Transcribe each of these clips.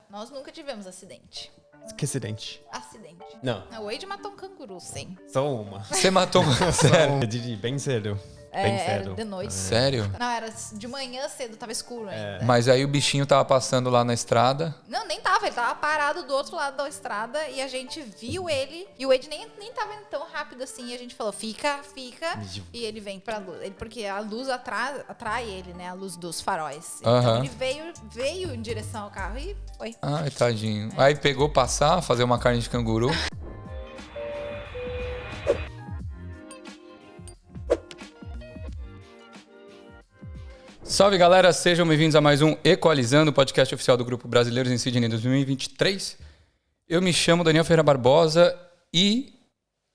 Nós nunca tivemos acidente. Que acidente? Acidente. Não. O Wade matou um canguru, sim. Só uma. Você matou uma? Sério? Didi, bem cedo. Bem cedo. Era de noite. Sério? Não, era de manhã cedo, tava escuro ainda. Mas aí o bichinho tava passando lá na estrada. Não, nem tava. Ele tava parado do outro lado da estrada e a gente viu ele. E o Wade nem tava indo tão rápido assim. E a gente falou, fica. E ele vem pra luz. Porque a luz atrai ele, né? A luz dos faróis. Então ele veio em direção ao carro e foi. Ai, tadinho. Aí pegou passar, fazer uma carne de canguru. Salve, galera! Sejam bem-vindos a mais um Equalizando, podcast oficial do Grupo Brasileiros em Sydney 2023. Eu me chamo Daniel Ferreira Barbosa e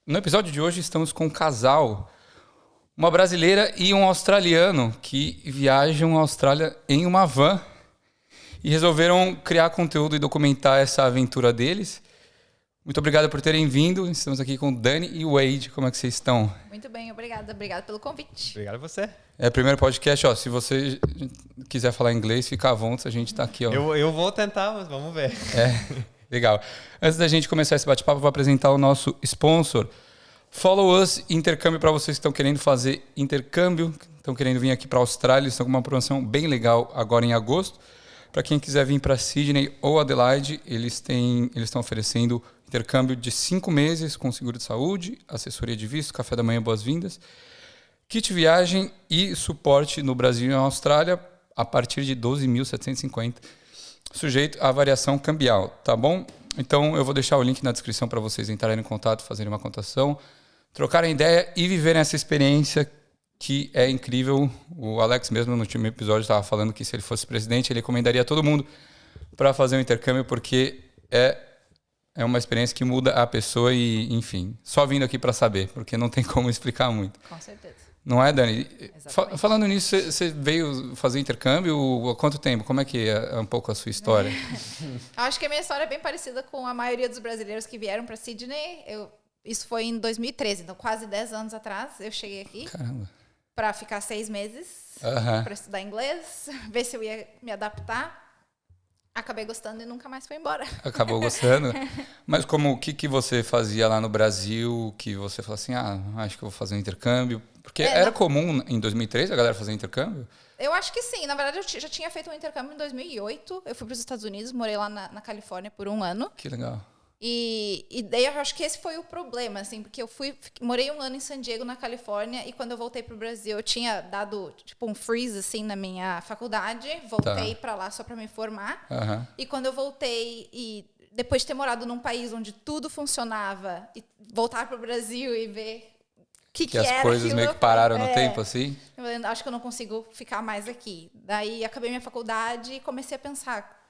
no episódio de hoje estamos com um casal, uma brasileira e um australiano que viajam à Austrália em uma van e resolveram criar conteúdo e documentar essa aventura deles. Muito obrigado por terem vindo. Estamos aqui com o Dani e o Wade. Como é que vocês estão? Muito bem, obrigada. Obrigada pelo convite. Obrigado a você. É o primeiro podcast, ó. Se você quiser falar inglês, fica à vontade, a gente tá aqui, ó. Eu vou tentar, mas vamos ver. Legal. Antes da gente começar esse bate-papo, eu vou apresentar o nosso sponsor. Follow Us Intercâmbio, para vocês que estão querendo fazer intercâmbio, estão querendo vir aqui para a Austrália, eles estão com uma promoção bem legal agora em agosto. Para quem quiser vir para Sydney ou Adelaide, eles estão oferecendo intercâmbio de 5 meses com seguro de saúde, assessoria de visto, café da manhã, boas-vindas, kit viagem e suporte no Brasil e na Austrália a partir de 12.750, sujeito à variação cambial, tá bom? Então eu vou deixar o link na descrição para vocês entrarem em contato, fazerem uma cotação, trocarem ideia e viverem essa experiência que é incrível. O Alex mesmo no último episódio estava falando que se ele fosse presidente, ele recomendaria todo mundo para fazer um intercâmbio, porque é uma experiência que muda a pessoa e, enfim, só vindo aqui para saber, porque não tem como explicar muito. Com certeza. Não é, Dani? Exatamente. Falando nisso, você veio fazer intercâmbio há quanto tempo? Como é que é um pouco a sua história? Acho que a minha história é bem parecida com a maioria dos brasileiros que vieram para Sydney. Isso foi em 2013, então quase 10 anos atrás eu cheguei aqui. Caramba. Para ficar 6 meses, para estudar inglês, ver se eu ia me adaptar. Acabei gostando e nunca mais fui embora. Acabou gostando? Mas o que você fazia lá no Brasil que você falou assim, acho que eu vou fazer um intercâmbio? Porque era comum em 2003 a galera fazer intercâmbio? Eu acho que sim. Na verdade, eu já tinha feito um intercâmbio em 2008. Eu fui para os Estados Unidos, morei lá na Califórnia por 1 ano. Que legal. E daí eu acho que esse foi o problema, assim, porque eu morei 1 ano em San Diego, na Califórnia, e quando eu voltei pro Brasil, eu tinha dado, tipo, um freeze, assim, na minha faculdade, voltei para lá só para me formar, e quando eu voltei, e depois de ter morado num país onde tudo funcionava, e voltar pro Brasil e ver que as era coisas aquilo, meio que pararam no tempo, assim? Eu acho que eu não consigo ficar mais aqui. Daí acabei minha faculdade e comecei a pensar,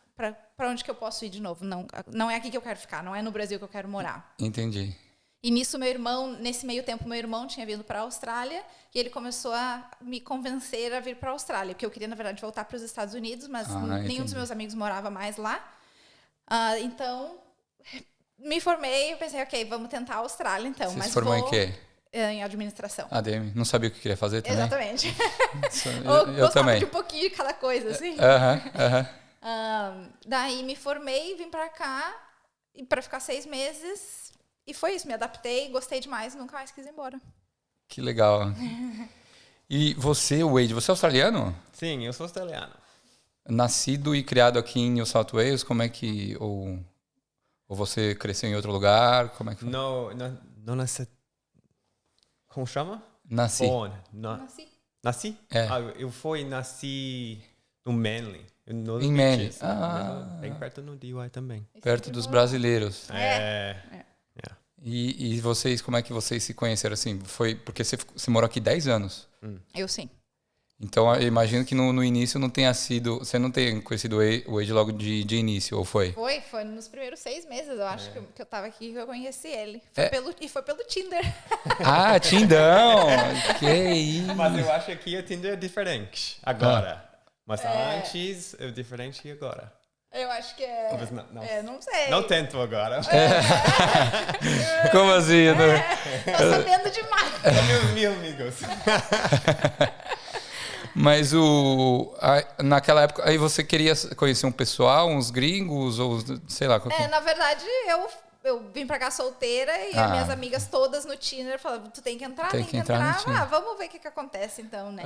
para onde que eu posso ir de novo? Não é aqui que eu quero ficar, não é no Brasil que eu quero morar. Entendi. E nisso nesse meio tempo, meu irmão tinha vindo para a Austrália e ele começou a me convencer a vir para a Austrália, porque eu queria, na verdade, voltar para os Estados Unidos, mas nenhum dos meus amigos morava mais lá. Então, me formei e pensei, ok, vamos tentar a Austrália, então. Você se formou em quê? Em administração. ADM. Não sabia o que queria fazer também? Exatamente. Eu também. De um pouquinho de cada coisa, assim. Daí me formei, vim pra cá para ficar 6 meses e foi isso, me adaptei, gostei demais, nunca mais quis ir embora. Que legal. E você, Wade, você é australiano? Sim, eu sou australiano. Nascido e criado aqui em New South Wales, como é que... Ou você cresceu em outro lugar, como é que foi? Não nasci... Como chama? Nasci. Nasci? É. Eu nasci no Manly. Em Manly. Bem perto no DY também. Perto dos brasileiros. É. E vocês, como é que vocês se conheceram assim? Foi porque você morou aqui 10 anos? Eu sim. Então, eu imagino que no início não tenha sido... Você não tenha conhecido o Wade logo de início, ou foi? Foi nos primeiros 6 meses, eu acho, que eu tava aqui que eu conheci ele. Foi pelo Tinder. Tindão! Que isso! Mas eu acho que o Tinder é diferente agora. Mas antes é diferente agora. Eu acho que é... não sei. Não tento agora. Como assim? Tô sabendo demais. Meus amigos. Mas naquela época, aí você queria conhecer um pessoal, uns gringos, ou sei lá. Na verdade, eu vim pra cá solteira e as minhas amigas todas no Tinder falavam, tu tem que entrar, tem que entrar. Vamos ver o que acontece então, né?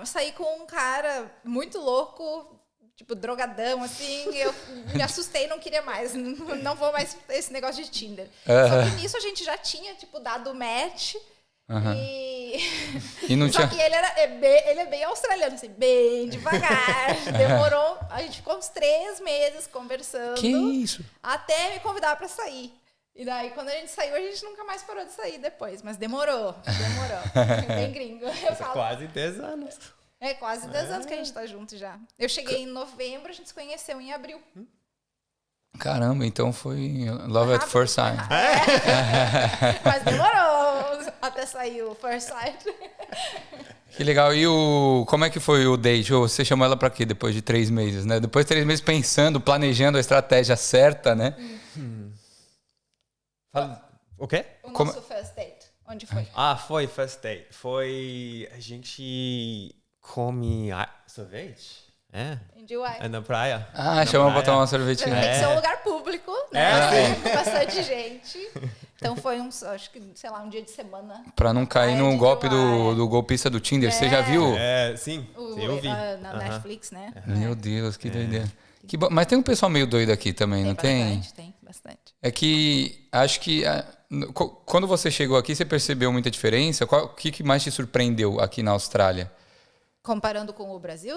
Saí com um cara muito louco, tipo, drogadão, assim, eu me assustei, não queria mais, não vou mais esse negócio de Tinder. Só que nisso a gente já tinha, tipo, dado match. E não Só tinha... que ele é bem australiano, assim, bem devagar. Demorou, a gente ficou uns 3 meses conversando. Que isso? Até me convidar pra sair. E daí, quando a gente saiu, a gente nunca mais parou de sair depois. Mas demorou. Bem gringo. Quase 10 anos. Quase 10 anos que a gente tá junto já. Eu cheguei em novembro, a gente se conheceu em abril. Caramba, então foi love at first sight. Mas demorou até sair o first sight. Que legal. E como é que foi o date? Você chamou ela pra quê depois de 3 meses, né? Depois de 3 meses pensando, planejando a estratégia certa, né? O quê? O nosso first date. Onde foi? Foi first date. Foi... A gente come sorvete. Na praia. Chamou pra tomar uma sorvetinha. Tem que ser um lugar público, né? Com bastante gente. Então foi acho que, sei lá, um dia de semana. Pra não cair no golpe do golpista do Tinder. Você já viu? Sim. Eu vi. Na Netflix, né? Meu Deus, que doideira. Mas tem um pessoal meio doido aqui também, não tem? Tem bastante. É que acho que quando você chegou aqui, você percebeu muita diferença? O que mais te surpreendeu aqui na Austrália? Comparando com o Brasil?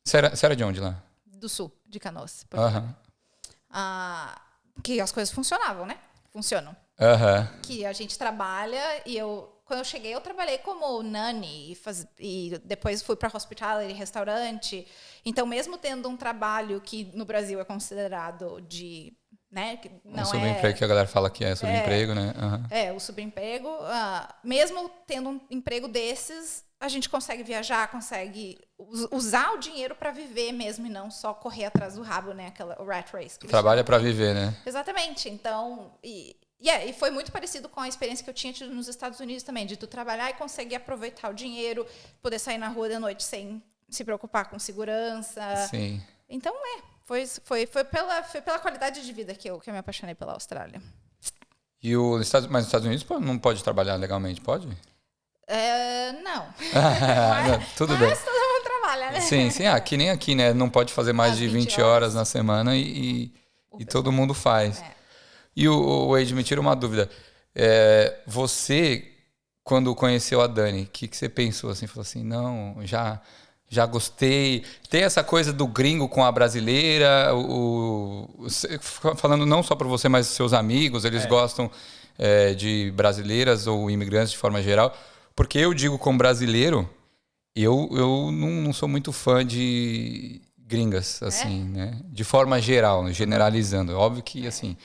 Você era de onde lá? Do sul, de Canoas. Que as coisas funcionavam, né? Funcionam. Que a gente trabalha e quando eu cheguei, eu trabalhei como nanny e depois fui para hospitality, restaurante. Então, mesmo tendo um trabalho que no Brasil é considerado de... Né, que não subemprego que a galera fala que é subemprego, né? O subemprego. Mesmo tendo um emprego desses, a gente consegue viajar, consegue usar o dinheiro para viver mesmo e não só correr atrás do rabo, né? O rat race. Trabalha para viver, né? Exatamente. Então, e foi muito parecido com a experiência que eu tinha tido nos Estados Unidos também, de tu trabalhar e conseguir aproveitar o dinheiro, poder sair na rua de noite sem se preocupar com segurança. Sim. Então, foi pela qualidade de vida que eu me apaixonei pela Austrália. Mas nos Estados Unidos não pode trabalhar legalmente, pode? Não. Tudo bem. Mas todo mundo trabalha, né? Sim. Que nem aqui, né? Não pode fazer mais de 20 horas na semana e todo mundo faz. E o Wade, me tira uma dúvida. Você, quando conheceu a Dani, o que você pensou assim? Falou assim, não, já gostei. Tem essa coisa do gringo com a brasileira. Falando não só para você, mas seus amigos, eles gostam de brasileiras ou imigrantes de forma geral. Porque eu digo como brasileiro, eu não sou muito fã de gringas, assim, né? De forma geral, generalizando. Óbvio que, assim...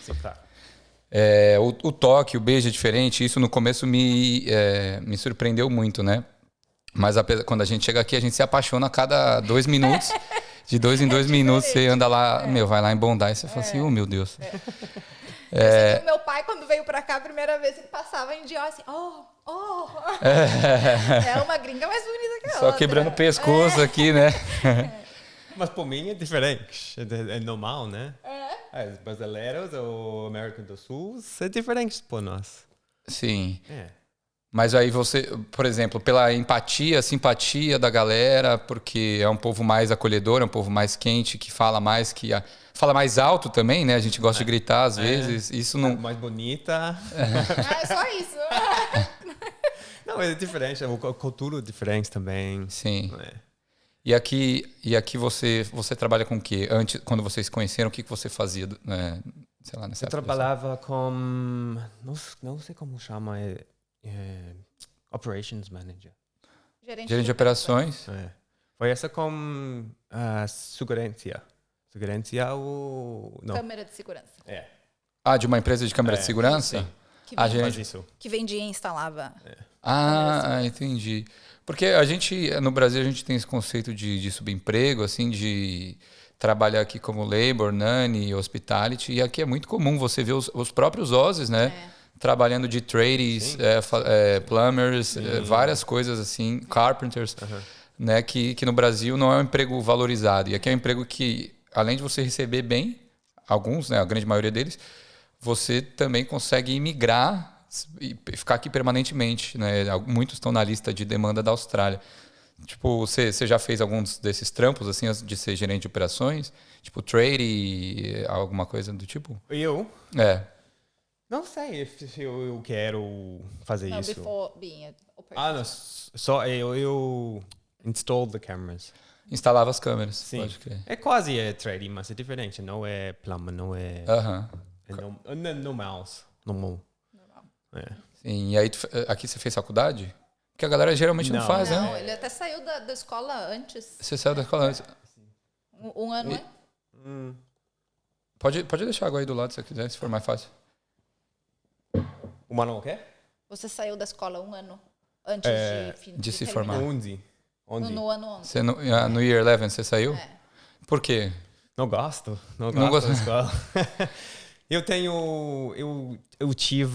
o toque, o beijo é diferente. Isso no começo me surpreendeu muito, né? Mas quando a gente chega aqui, a gente se apaixona a cada 2 minutos. De 2 em 2 minutos, você anda lá, vai lá em Bondi, e você fala assim, oh, meu Deus. Eu sei que o meu pai, quando veio pra cá, a primeira vez ele passava em Dior, assim, é uma gringa mais bonita que a outra. Só quebrando o pescoço aqui, né? Mas por mim é diferente, é normal, né? Os brasileiros ou América do Sul é diferente por nós. Sim. Mas aí você, por exemplo, pela empatia, simpatia da galera, porque é um povo mais acolhedor, é um povo mais quente, que fala mais, fala mais alto também, né? A gente gosta de gritar às vezes. Isso não... mais bonita. É só isso. Não, é diferente, a cultura é diferente também. Sim. E aqui você trabalha com o quê? Antes, quando vocês se conheceram, o que você fazia, né? Sei lá, nessa época? Eu trabalhava com... Não sei como chama... Operations Manager. Gerente de operações. Foi essa com segurança. Segurança ou... Não. Câmera de segurança. De uma empresa de câmera de segurança? Sim. Que vendia e instalava. Entendi. Porque no Brasil, a gente tem esse conceito de subemprego, assim, de trabalhar aqui como labor, nanny, hospitality. E aqui é muito comum você ver os próprios Aussies, né? Trabalhando de tradies, plumbers, várias coisas assim, carpenters. né? Que no Brasil não é um emprego valorizado. E aqui é um emprego que, além de você receber bem, alguns, né, a grande maioria deles, você também consegue imigrar e ficar aqui permanentemente, né? Muitos estão na lista de demanda da Austrália. Tipo, você já fez alguns desses trampos, assim, antes de ser gerente de operações? Tipo, trade, alguma coisa do tipo? Eu? É. Não sei se eu quero fazer No, isso. before being a Ah, não. Só eu installed the cameras. Instalava as câmeras, Sim. pode crer. É quase trading, mas é diferente. Não é pluma, não é... Aham. É normal. Normal. É. Sim, e aí aqui você fez faculdade? Que a galera geralmente não faz, Não, né? ele até saiu da escola antes. Você saiu da escola antes. Um ano, né? Pode deixar água aí do lado se você quiser, se for mais fácil. O Mano o quê? Você saiu da escola um ano antes de se terminar. formar. Onde? No ano 11. Você no Year 11 você saiu? É. Por quê? Não gosto. Não Não gosto gosto. da escola. Eu tive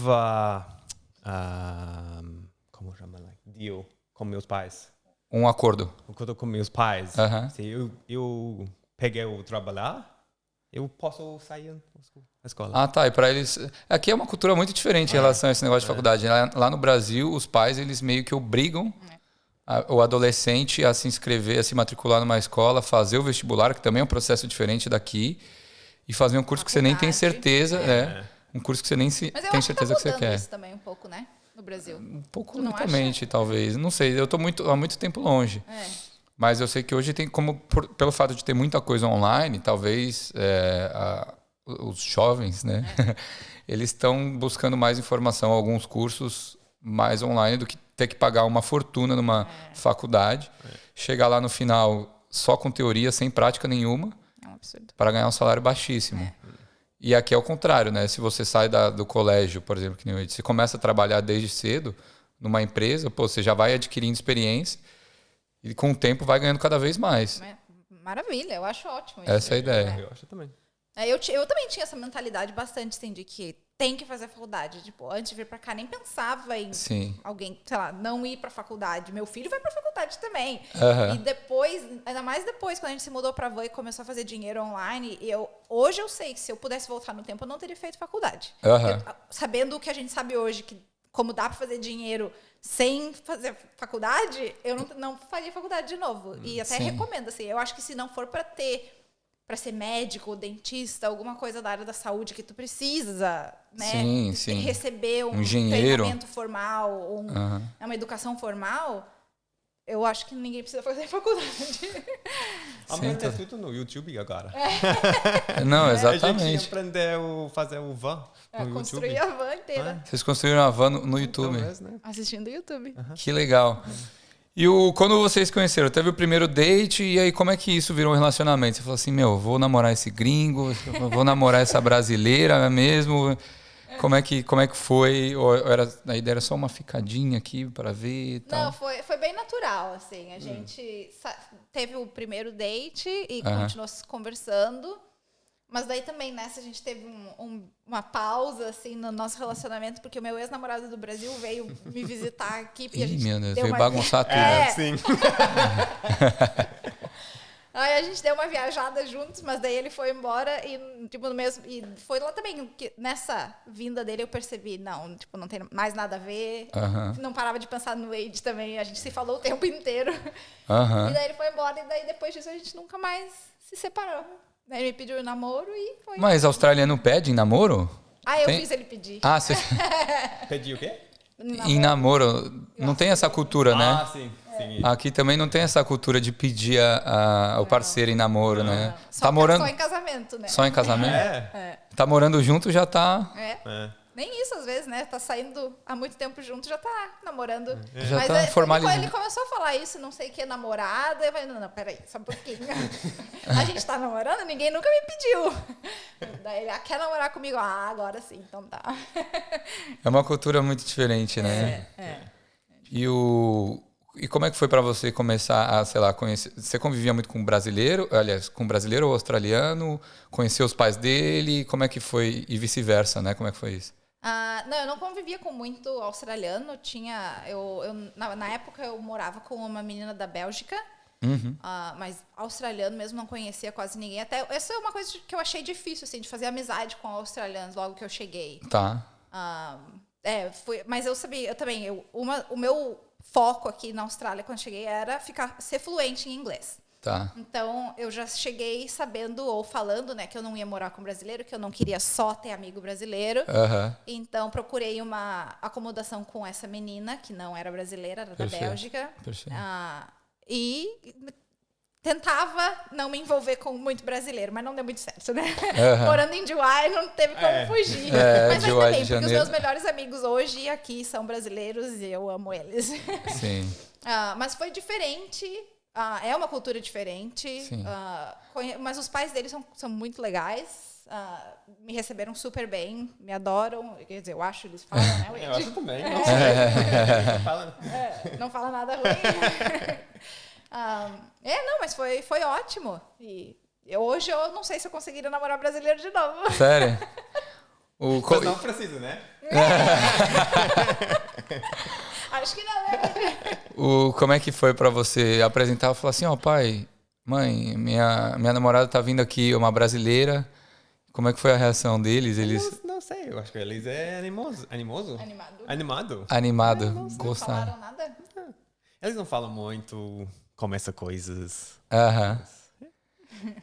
como chama? Deal com meus pais. Um acordo. Acordo com meus pais. Aham. Se eu peguei o trabalhar, eu posso sair da escola. Ah, tá. E para eles... Aqui é uma cultura muito diferente em relação a esse negócio de faculdade. Lá no Brasil, os pais, eles meio que obrigam o adolescente a se inscrever, a se matricular numa escola, fazer o vestibular, que também é um processo diferente daqui, e fazer um curso que você nem tem certeza. Um curso que você nem Mas eu tem acho certeza que que você quer. isso também um pouco, né? No Brasil. Um pouco Tu não lentamente, talvez. Não sei, eu tô há muito tempo longe. Mas eu sei que hoje tem como, pelo fato de ter muita coisa online, talvez os jovens, né? Eles estão buscando mais informação, alguns cursos mais online do que ter que pagar uma fortuna numa faculdade, chegar lá no final só com teoria, sem prática nenhuma, É um absurdo. para ganhar um salário baixíssimo. E aqui é o contrário, né? Se você sai do colégio, por exemplo, que nem eu disse, você começa a trabalhar desde cedo numa empresa, pô, você já vai adquirindo experiência e com o tempo vai ganhando cada vez mais. Maravilha, eu acho ótimo isso. Essa é a ideia. Eu acho também. Eu também tinha essa mentalidade bastante, assim, de que tem que fazer faculdade. Tipo, antes de vir pra cá, nem pensava em alguém, sei lá, não ir pra faculdade. Meu filho vai pra faculdade também. E depois, ainda mais depois, quando a gente se mudou pra Van e começou a fazer dinheiro online, hoje eu sei que se eu pudesse voltar no tempo, eu não teria feito faculdade. Porque, sabendo o que a gente sabe hoje, que como dá pra fazer dinheiro sem fazer faculdade, eu não faria faculdade de novo. E até recomendo, assim, eu acho que se não for pra ser médico ou dentista, alguma coisa da área da saúde que tu precisa, né? Receber um treinamento formal, uma educação formal, eu acho que ninguém precisa fazer faculdade. Aprender tudo no YouTube agora. Não, A exatamente. gente aprendeu a fazer o van no Construir YouTube. a van inteira. Vocês construíram a van no YouTube. Talvez, né? Assistindo o YouTube. Que legal. E quando vocês conheceram, teve o primeiro date, e aí como é que isso virou um relacionamento? Você falou assim, vou namorar esse gringo, vou namorar essa brasileira mesmo. Como é que foi? Ou a ideia era só uma ficadinha aqui para ver e tal? Não, foi bem natural, assim. A gente teve o primeiro date e continuou conversando. Mas daí também, nessa, a gente teve uma pausa, assim, no nosso relacionamento, porque o meu ex-namorado do Brasil veio me visitar aqui. E a gente meu Deus, deu veio uma... bagunçar tudo. Sim. Aí a gente deu uma viajada juntos, mas daí ele foi embora e, tipo, no mesmo... E foi lá também, que nessa vinda dele eu percebi, não tem mais nada a ver. Não parava de pensar no Wade também, a gente se falou o tempo inteiro. E daí ele foi embora e daí depois disso a gente nunca mais se separou. Ele me pediu namoro e foi. Mas australiano pede em namoro? Eu fiz ele pedir. Você... Pediu o quê? Em namoro. Não tem essa cultura, né? Sim. Aqui também não tem essa cultura de pedir o parceiro em namoro, né? Só, Tá morando... só em casamento, né? Só em casamento? Tá morando junto, já tá... Nem isso, às vezes, né? Tá saindo há muito tempo junto, já tá namorando. Já Mas tá formalizado. ele começou a falar isso, não sei o que, namorada. Eu falei, não, peraí, só um pouquinho. A gente tá namorando, ninguém nunca me pediu. Daí ele, quer namorar comigo? Agora sim, então tá. É uma cultura muito diferente, né? E como é que foi pra você começar a, sei lá, conhecer... Você convivia muito com brasileiro, aliás, com brasileiro ou australiano? Conhecer os pais dele? Como é que foi? E vice-versa, né? Como é que foi isso? Não, eu não convivia com muito australiano. Na época eu morava com uma menina da Bélgica, mas australiano mesmo não conhecia quase ninguém. Até essa é uma coisa que eu achei difícil, assim, de fazer amizade com australianos logo que eu cheguei. Tá. Mas eu sabia, o meu foco aqui na Austrália quando cheguei era ser fluente em inglês. Tá. Então, eu já cheguei sabendo ou falando, né, que eu não ia morar com brasileiro, que eu não queria só ter amigo brasileiro. Então, procurei uma acomodação com essa menina, que não era brasileira, era da Bélgica. E tentava não me envolver com muito brasileiro, mas não deu muito certo, né? Morando em DY, não teve como fugir. Mas ainda bem, porque os meus melhores amigos hoje aqui são brasileiros e eu amo eles. Sim. Mas foi diferente. É uma cultura diferente, mas os pais deles são muito legais, me receberam super bem, me adoram, quer dizer, eu acho, eles falam, né? Eu acho também, não fala nada ruim. Mas foi ótimo. E hoje eu não sei se eu conseguiria namorar brasileiro de novo. Sério? Mas não precisa, né? Acho que não, né? Como é que foi pra você apresentar? Falar assim, pai, mãe, minha namorada tá vindo aqui, uma brasileira. Como é que foi a reação deles? Eles... Não sei, eu acho que eles é animoso. Animado? Animado. Não falaram nada? Eles não falam muito, começam coisas.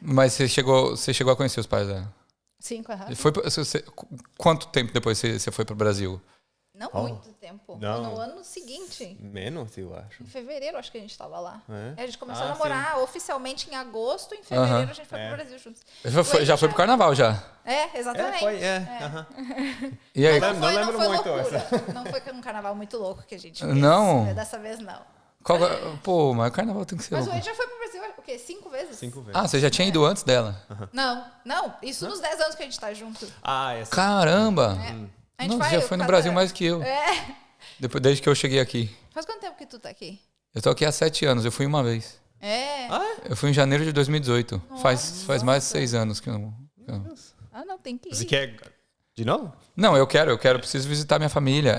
Mas você chegou a conhecer os pais dela? Sim, quanto tempo depois você foi pro Brasil? Não muito tempo. Não. No ano seguinte. Menos, eu acho. Em fevereiro, acho que a gente estava lá. A gente começou a namorar oficialmente em agosto. Em fevereiro, a gente foi pro Brasil juntos. Já foi pro carnaval, já? Exatamente. E aí? Não lembro foi muito loucura. Não foi um carnaval muito louco que a gente fez. Não? Dessa vez, não. Pô, mas o carnaval tem que ser Mas louco. o Ed já foi pro Brasil, o quê? 5 vezes? 5 vezes. Você já tinha ido antes dela? Não. Isso nos 10 anos que a gente tá junto. Caramba! A gente Nossa, já foi no Brasil mais que eu. Desde que eu cheguei aqui. Faz quanto tempo que tu tá aqui? Eu tô aqui há 7 anos, eu fui uma vez. Eu fui em janeiro de 2018. Faz mais de 6 anos que eu não... Não, tem que ir. Você quer de novo? Não, eu preciso visitar minha família.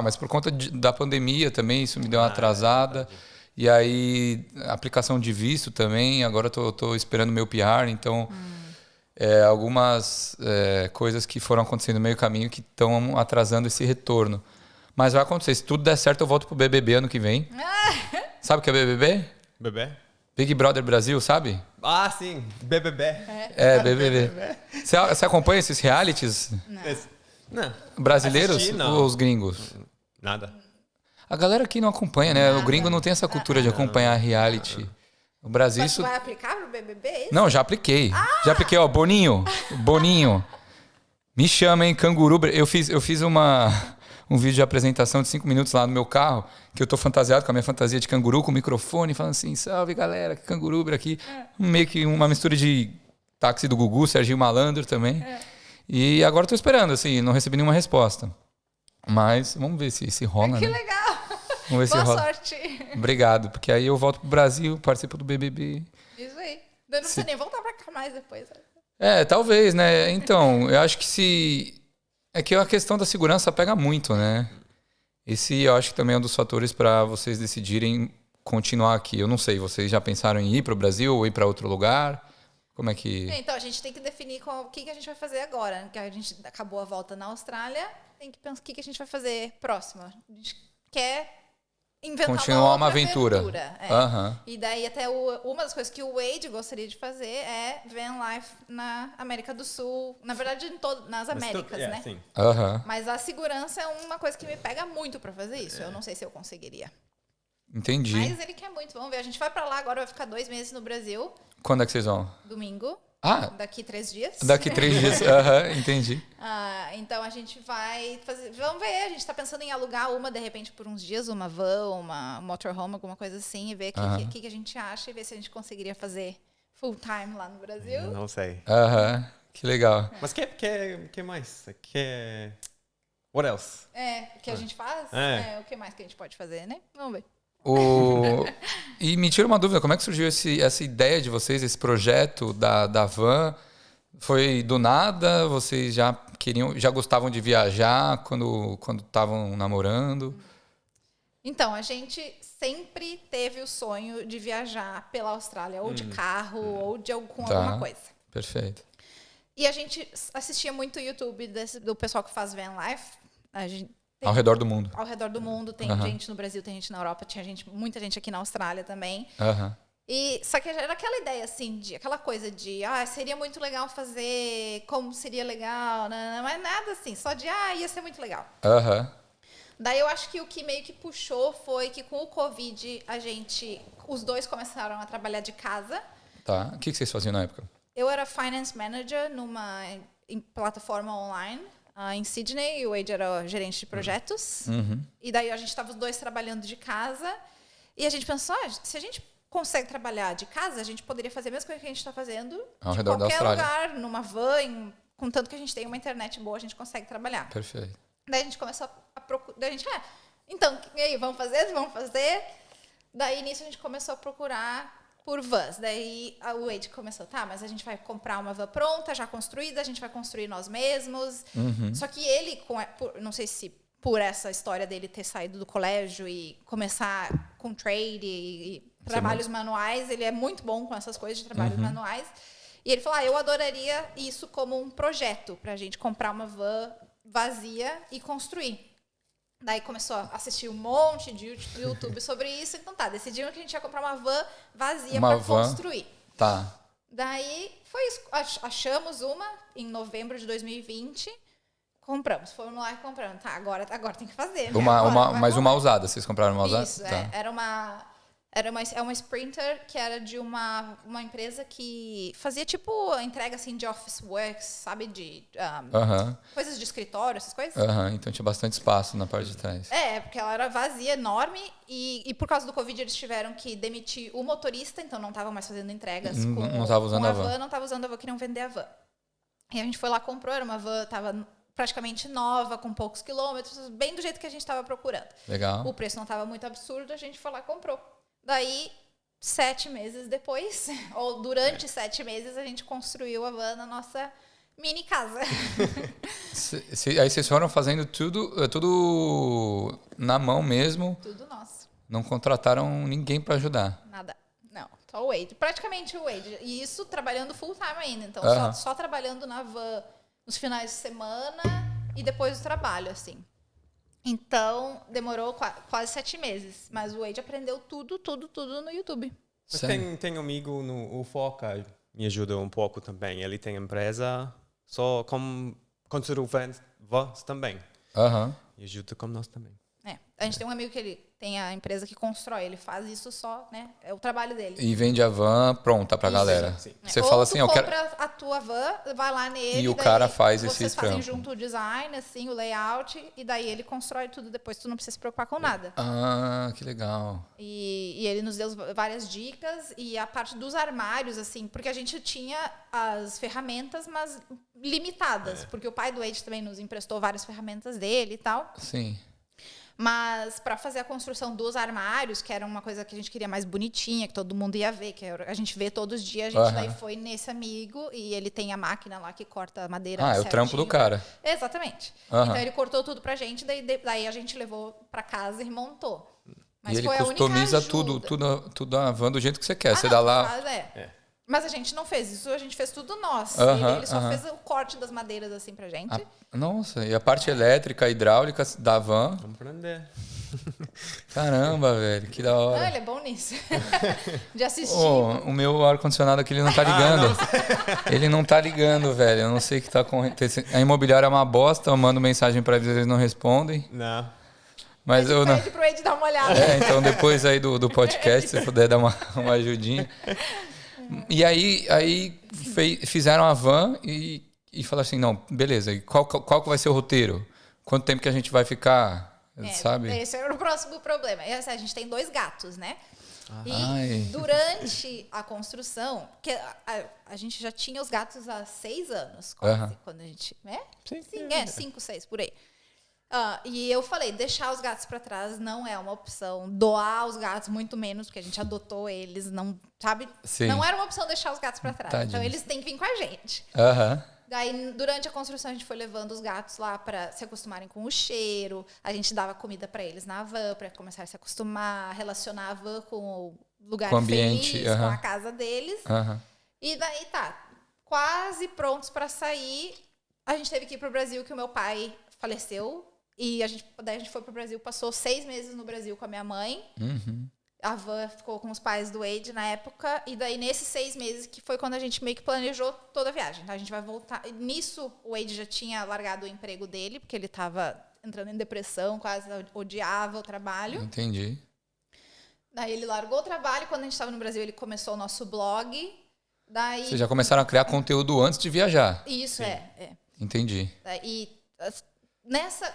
Mas por conta da pandemia também, isso me deu uma atrasada. E aí, aplicação de visto também, agora eu tô esperando meu PR, então... algumas coisas que foram acontecendo no meio caminho que estão atrasando esse retorno. Mas vai acontecer. Se tudo der certo, eu volto pro BBB ano que vem. Sabe o que é BBB? Bebê? Big Brother Brasil, sabe? Sim. BBB. BBB. Você acompanha esses realities? Não. Brasileiros Assisti, não. ou os gringos? Nada. A galera aqui não acompanha, né? O gringo não tem essa cultura de acompanhar reality. O Brasil... Mas tu vai aplicar pro BBB? Não, já apliquei. Já apliquei, Boninho. Me chama, hein, Canguru. Eu fiz um vídeo de apresentação de 5 minutos lá no meu carro, que eu tô fantasiado com a minha fantasia de canguru, com o microfone, falando assim, salve galera, que Canguru aqui. Meio que uma mistura de Táxi do Gugu, Serginho Malandro também. E agora eu tô esperando, assim, não recebi nenhuma resposta. Mas vamos ver se rola, Que né? legal! Vamos ver se Boa rola. sorte! Obrigado, porque aí eu volto pro Brasil, participo do BBB. Isso aí. Eu não precisa nem voltar pra cá mais depois. Talvez, né? Então, eu acho que é que a questão da segurança pega muito, né? Esse eu acho que também é um dos fatores para vocês decidirem continuar aqui. Eu não sei, vocês já pensaram em ir para o Brasil ou ir para outro lugar? Como é que... Então, a gente tem que definir o que a gente vai fazer agora. Né? Que a gente acabou a volta na Austrália, tem que pensar o que a gente vai fazer próximo. A gente quer inventar continuar uma aventura. E daí até uma das coisas que o Wade gostaria de fazer é van life na América do Sul. Na verdade, nas Américas, né? Sim. Mas a segurança é uma coisa que me pega muito para fazer isso. Eu não sei se eu conseguiria. Entendi. Mas ele quer muito. Vamos ver. A gente vai para lá agora, vai ficar 2 meses no Brasil. Quando é que vocês vão? Domingo. Daqui 3 dias. Daqui 3 dias. Entendi. Então a gente vai fazer. Vamos ver, a gente está pensando em alugar de repente, por uns dias, uma van, uma motorhome, alguma coisa assim, e ver o que a gente acha e ver se a gente conseguiria fazer full time lá no Brasil. Não sei. Que legal. Mas que mais? What else? O que a gente faz? O que mais que a gente pode fazer, né? Vamos ver. E me tira uma dúvida, como é que surgiu essa ideia de vocês, esse projeto da van? Foi do nada? Vocês já gostavam de viajar quando estavam namorando? Então, a gente sempre teve o sonho de viajar pela Austrália, ou de carro, ou com alguma coisa. Perfeito. E a gente assistia muito o YouTube do pessoal que faz van life. Ao redor do mundo. Ao redor do mundo. Tem gente no Brasil, tem gente na Europa, muita gente aqui na Austrália também. E só que era aquela ideia, assim, aquela coisa de, seria muito legal fazer, como seria legal, não, mas nada assim, só de, ia ser muito legal. Daí eu acho que o que meio que puxou foi que com o Covid, os dois começaram a trabalhar de casa. Tá. O que vocês faziam na época? Eu era finance manager numa plataforma online em Sydney, e o Wade era o gerente de projetos. E daí a gente estava os dois trabalhando de casa. E a gente pensou, se a gente consegue trabalhar de casa, a gente poderia fazer a mesma coisa que a gente está fazendo ao de redor da qualquer Austrália. lugar, numa van, contanto que a gente tem uma internet boa, a gente consegue trabalhar. Perfeito. Daí a gente começou a procurar. Daí a gente, então, e aí, vamos fazer? Daí nisso a gente começou a procurar por vans. Daí o Wade começou, mas a gente vai comprar uma van pronta, já construída, a gente vai construir nós mesmos. Só que ele, não sei se por essa história dele ter saído do colégio e começar com trade e trabalhos manuais, ele é muito bom com essas coisas de trabalhos manuais. E ele falou, eu adoraria isso como um projeto pra gente comprar uma van vazia e construir. Daí começou a assistir um monte de YouTube sobre isso. Então decidimos que a gente ia comprar uma van vazia para construir. Tá. Daí foi isso. Achamos uma em novembro de 2020. Compramos. Fomos lá e compramos. Agora tem que fazer. Né? Mas uma usada. Vocês compraram uma usada? Isso, Era uma Sprinter que era de uma empresa que fazia tipo a entrega assim de office works, sabe? De coisas de escritório, essas coisas. Então tinha bastante espaço na parte de trás. Porque ela era vazia, enorme. E por causa do Covid eles tiveram que demitir o motorista, então não estavam mais fazendo entregas não estava usando a van. Não estava usando a van, queriam vender a van. E a gente foi lá, comprou, era uma van, estava praticamente nova, com poucos quilômetros, bem do jeito que a gente estava procurando. Legal. O preço não estava muito absurdo, a gente foi lá e comprou. Daí, 7 meses depois, ou durante 7 meses, a gente construiu a van na nossa mini casa. Aí vocês foram fazendo tudo na mão mesmo? Tudo nosso. Não contrataram ninguém para ajudar? Nada. Não, só o Wade. Praticamente o Wade. E isso trabalhando full time ainda. Então, só trabalhando na van nos finais de semana e depois do trabalho, assim. Então, demorou quase 7 meses. Mas o Wade aprendeu tudo no YouTube. Tem um amigo no Foca, me ajuda um pouco também. Ele tem empresa só como construir vans também. E ajuda como nós também. A gente tem um amigo que ele tem a empresa que constrói. Ele faz isso só, né? É o trabalho dele. E vende a van pronta pra galera. Sim. Você Ou fala assim, tu compra a tua van, vai lá nele. E o cara faz esse Vocês fazem trampo. junto o design, assim, o layout. E daí ele constrói tudo depois. Tu não precisa se preocupar com nada. Que legal. E ele nos deu várias dicas. E a parte dos armários, assim, porque a gente tinha as ferramentas, mas limitadas. Porque o pai do Wade também nos emprestou várias ferramentas dele e tal. Sim. Mas para fazer a construção dos armários, que era uma coisa que a gente queria mais bonitinha, que todo mundo ia ver, que a gente vê todos os dias, a gente daí foi nesse amigo e ele tem a máquina lá que corta a madeira é o trampo do cara. Exatamente. Então ele cortou tudo pra gente, daí a gente levou pra casa e montou. Mas e ele foi customiza a única tudo a van do jeito que você quer. Você dá lá... Mas a gente não fez isso, a gente fez tudo nós. Ele só fez o corte das madeiras assim pra gente. Nossa, e a parte elétrica, hidráulica da van? Vamos aprender. Caramba, velho, que da hora. Não, ele é bom nisso. De assistir. O meu ar-condicionado aqui, ele não tá ligando. Ele não tá ligando, velho. Eu não sei o que tá acontecendo. A imobiliária é uma bosta, eu mando mensagem pra eles, eles não respondem. Não. Mas eu não... Pede pro Ed dar uma olhada. Então depois aí do podcast, se você puder dar uma ajudinha. E aí fizeram a van e falaram assim, não, beleza, e qual que vai ser o roteiro? Quanto tempo que a gente vai ficar, sabe? Esse era o próximo problema. A gente tem 2 gatos, né? E durante a construção, porque a gente já tinha os gatos há 6 anos, quase, quando a gente... Sim, 5, 6, por aí. E eu falei, deixar os gatos para trás não é uma opção. Doar os gatos, muito menos, porque a gente adotou eles, não, sabe? Sim. Não era uma opção deixar os gatos para trás. Tadinho. Então, eles têm que vir com a gente. Daí, durante a construção, a gente foi levando os gatos lá para se acostumarem com o cheiro. A gente dava comida para eles na van, para começar a se acostumar, relacionar a van com o lugar com o ambiente, feliz, com a casa deles. E daí, quase prontos para sair. A gente teve que ir pro Brasil, que o meu pai faleceu. E daí a gente foi pro Brasil, passou 6 meses no Brasil com a minha mãe. A van ficou com os pais do Wade na época. E daí, nesses 6 meses, que foi quando a gente meio que planejou toda a viagem. Então, a gente vai voltar. Nisso, o Wade já tinha largado o emprego dele, porque ele estava entrando em depressão, quase odiava o trabalho. Entendi. Daí, ele largou o trabalho. Quando a gente estava no Brasil, ele começou o nosso blog. Daí... Vocês já começaram a criar conteúdo antes de viajar? Isso, é. Entendi. E...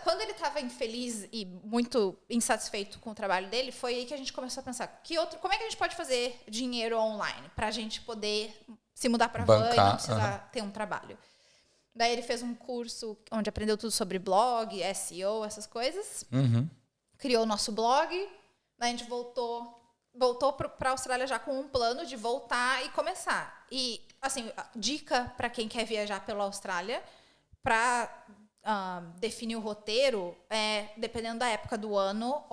quando ele estava infeliz e muito insatisfeito com o trabalho dele, foi aí que a gente começou a pensar como é que a gente pode fazer dinheiro online para a gente poder se mudar para van e não precisar ter um trabalho. Daí ele fez um curso onde aprendeu tudo sobre blog, SEO, essas coisas. Criou o nosso blog. Daí a gente voltou para a Austrália já com um plano de voltar e começar. E, assim, dica para quem quer viajar pela Austrália, para... definir o roteiro dependendo da época do ano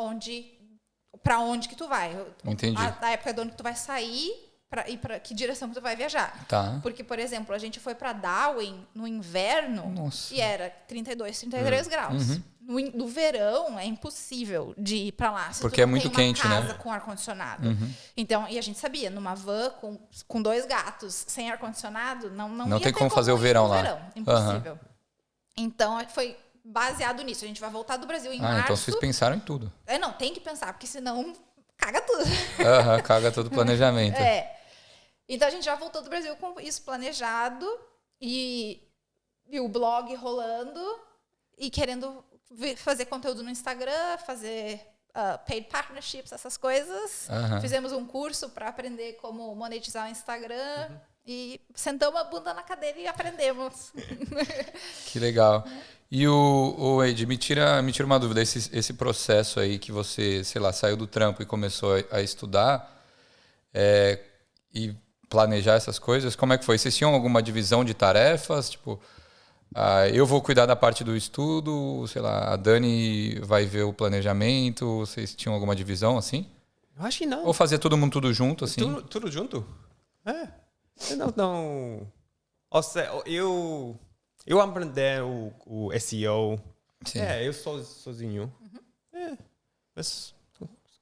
para onde que tu vai. Entendi. A época do ano que tu vai sair e para que direção que tu vai viajar. Porque, por exemplo, a gente foi para Darwin no inverno. Nossa. E era 32, 33 graus. No verão é impossível de ir para lá. Porque é muito quente, né? Casa com ar-condicionado. Então, e a gente sabia, numa van com 2 gatos sem ar-condicionado, não tem como fazer o verão lá. Impossível. Então, foi baseado nisso. A gente vai voltar do Brasil em março. Então vocês pensaram em tudo. Não, tem que pensar, porque senão caga tudo. Caga todo o planejamento. Então, a gente já voltou do Brasil com isso planejado e o blog rolando e querendo fazer conteúdo no Instagram, fazer paid partnerships, essas coisas. Fizemos um curso para aprender como monetizar o Instagram. E sentamos a bunda na cadeira e aprendemos. Que legal. E o Wade, me tira uma dúvida. Esse processo aí que você, sei lá, saiu do trampo e começou a estudar e planejar essas coisas, como é que foi? Vocês tinham alguma divisão de tarefas? Tipo, eu vou cuidar da parte do estudo, sei lá, a Dani vai ver o planejamento. Vocês tinham alguma divisão assim? Eu acho que não. Ou fazia todo mundo tudo junto, assim? Tudo junto? Não. Ou seja, eu aprendi o SEO. Sim. Eu sozinho. Mas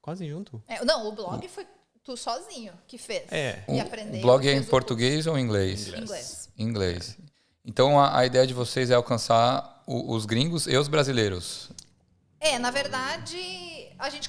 quase junto. Não, o blog foi tu sozinho que fez. E aprendeu. O blog é em português ou em inglês? Inglês. Então a ideia de vocês é alcançar os gringos e os brasileiros. Na verdade, a gente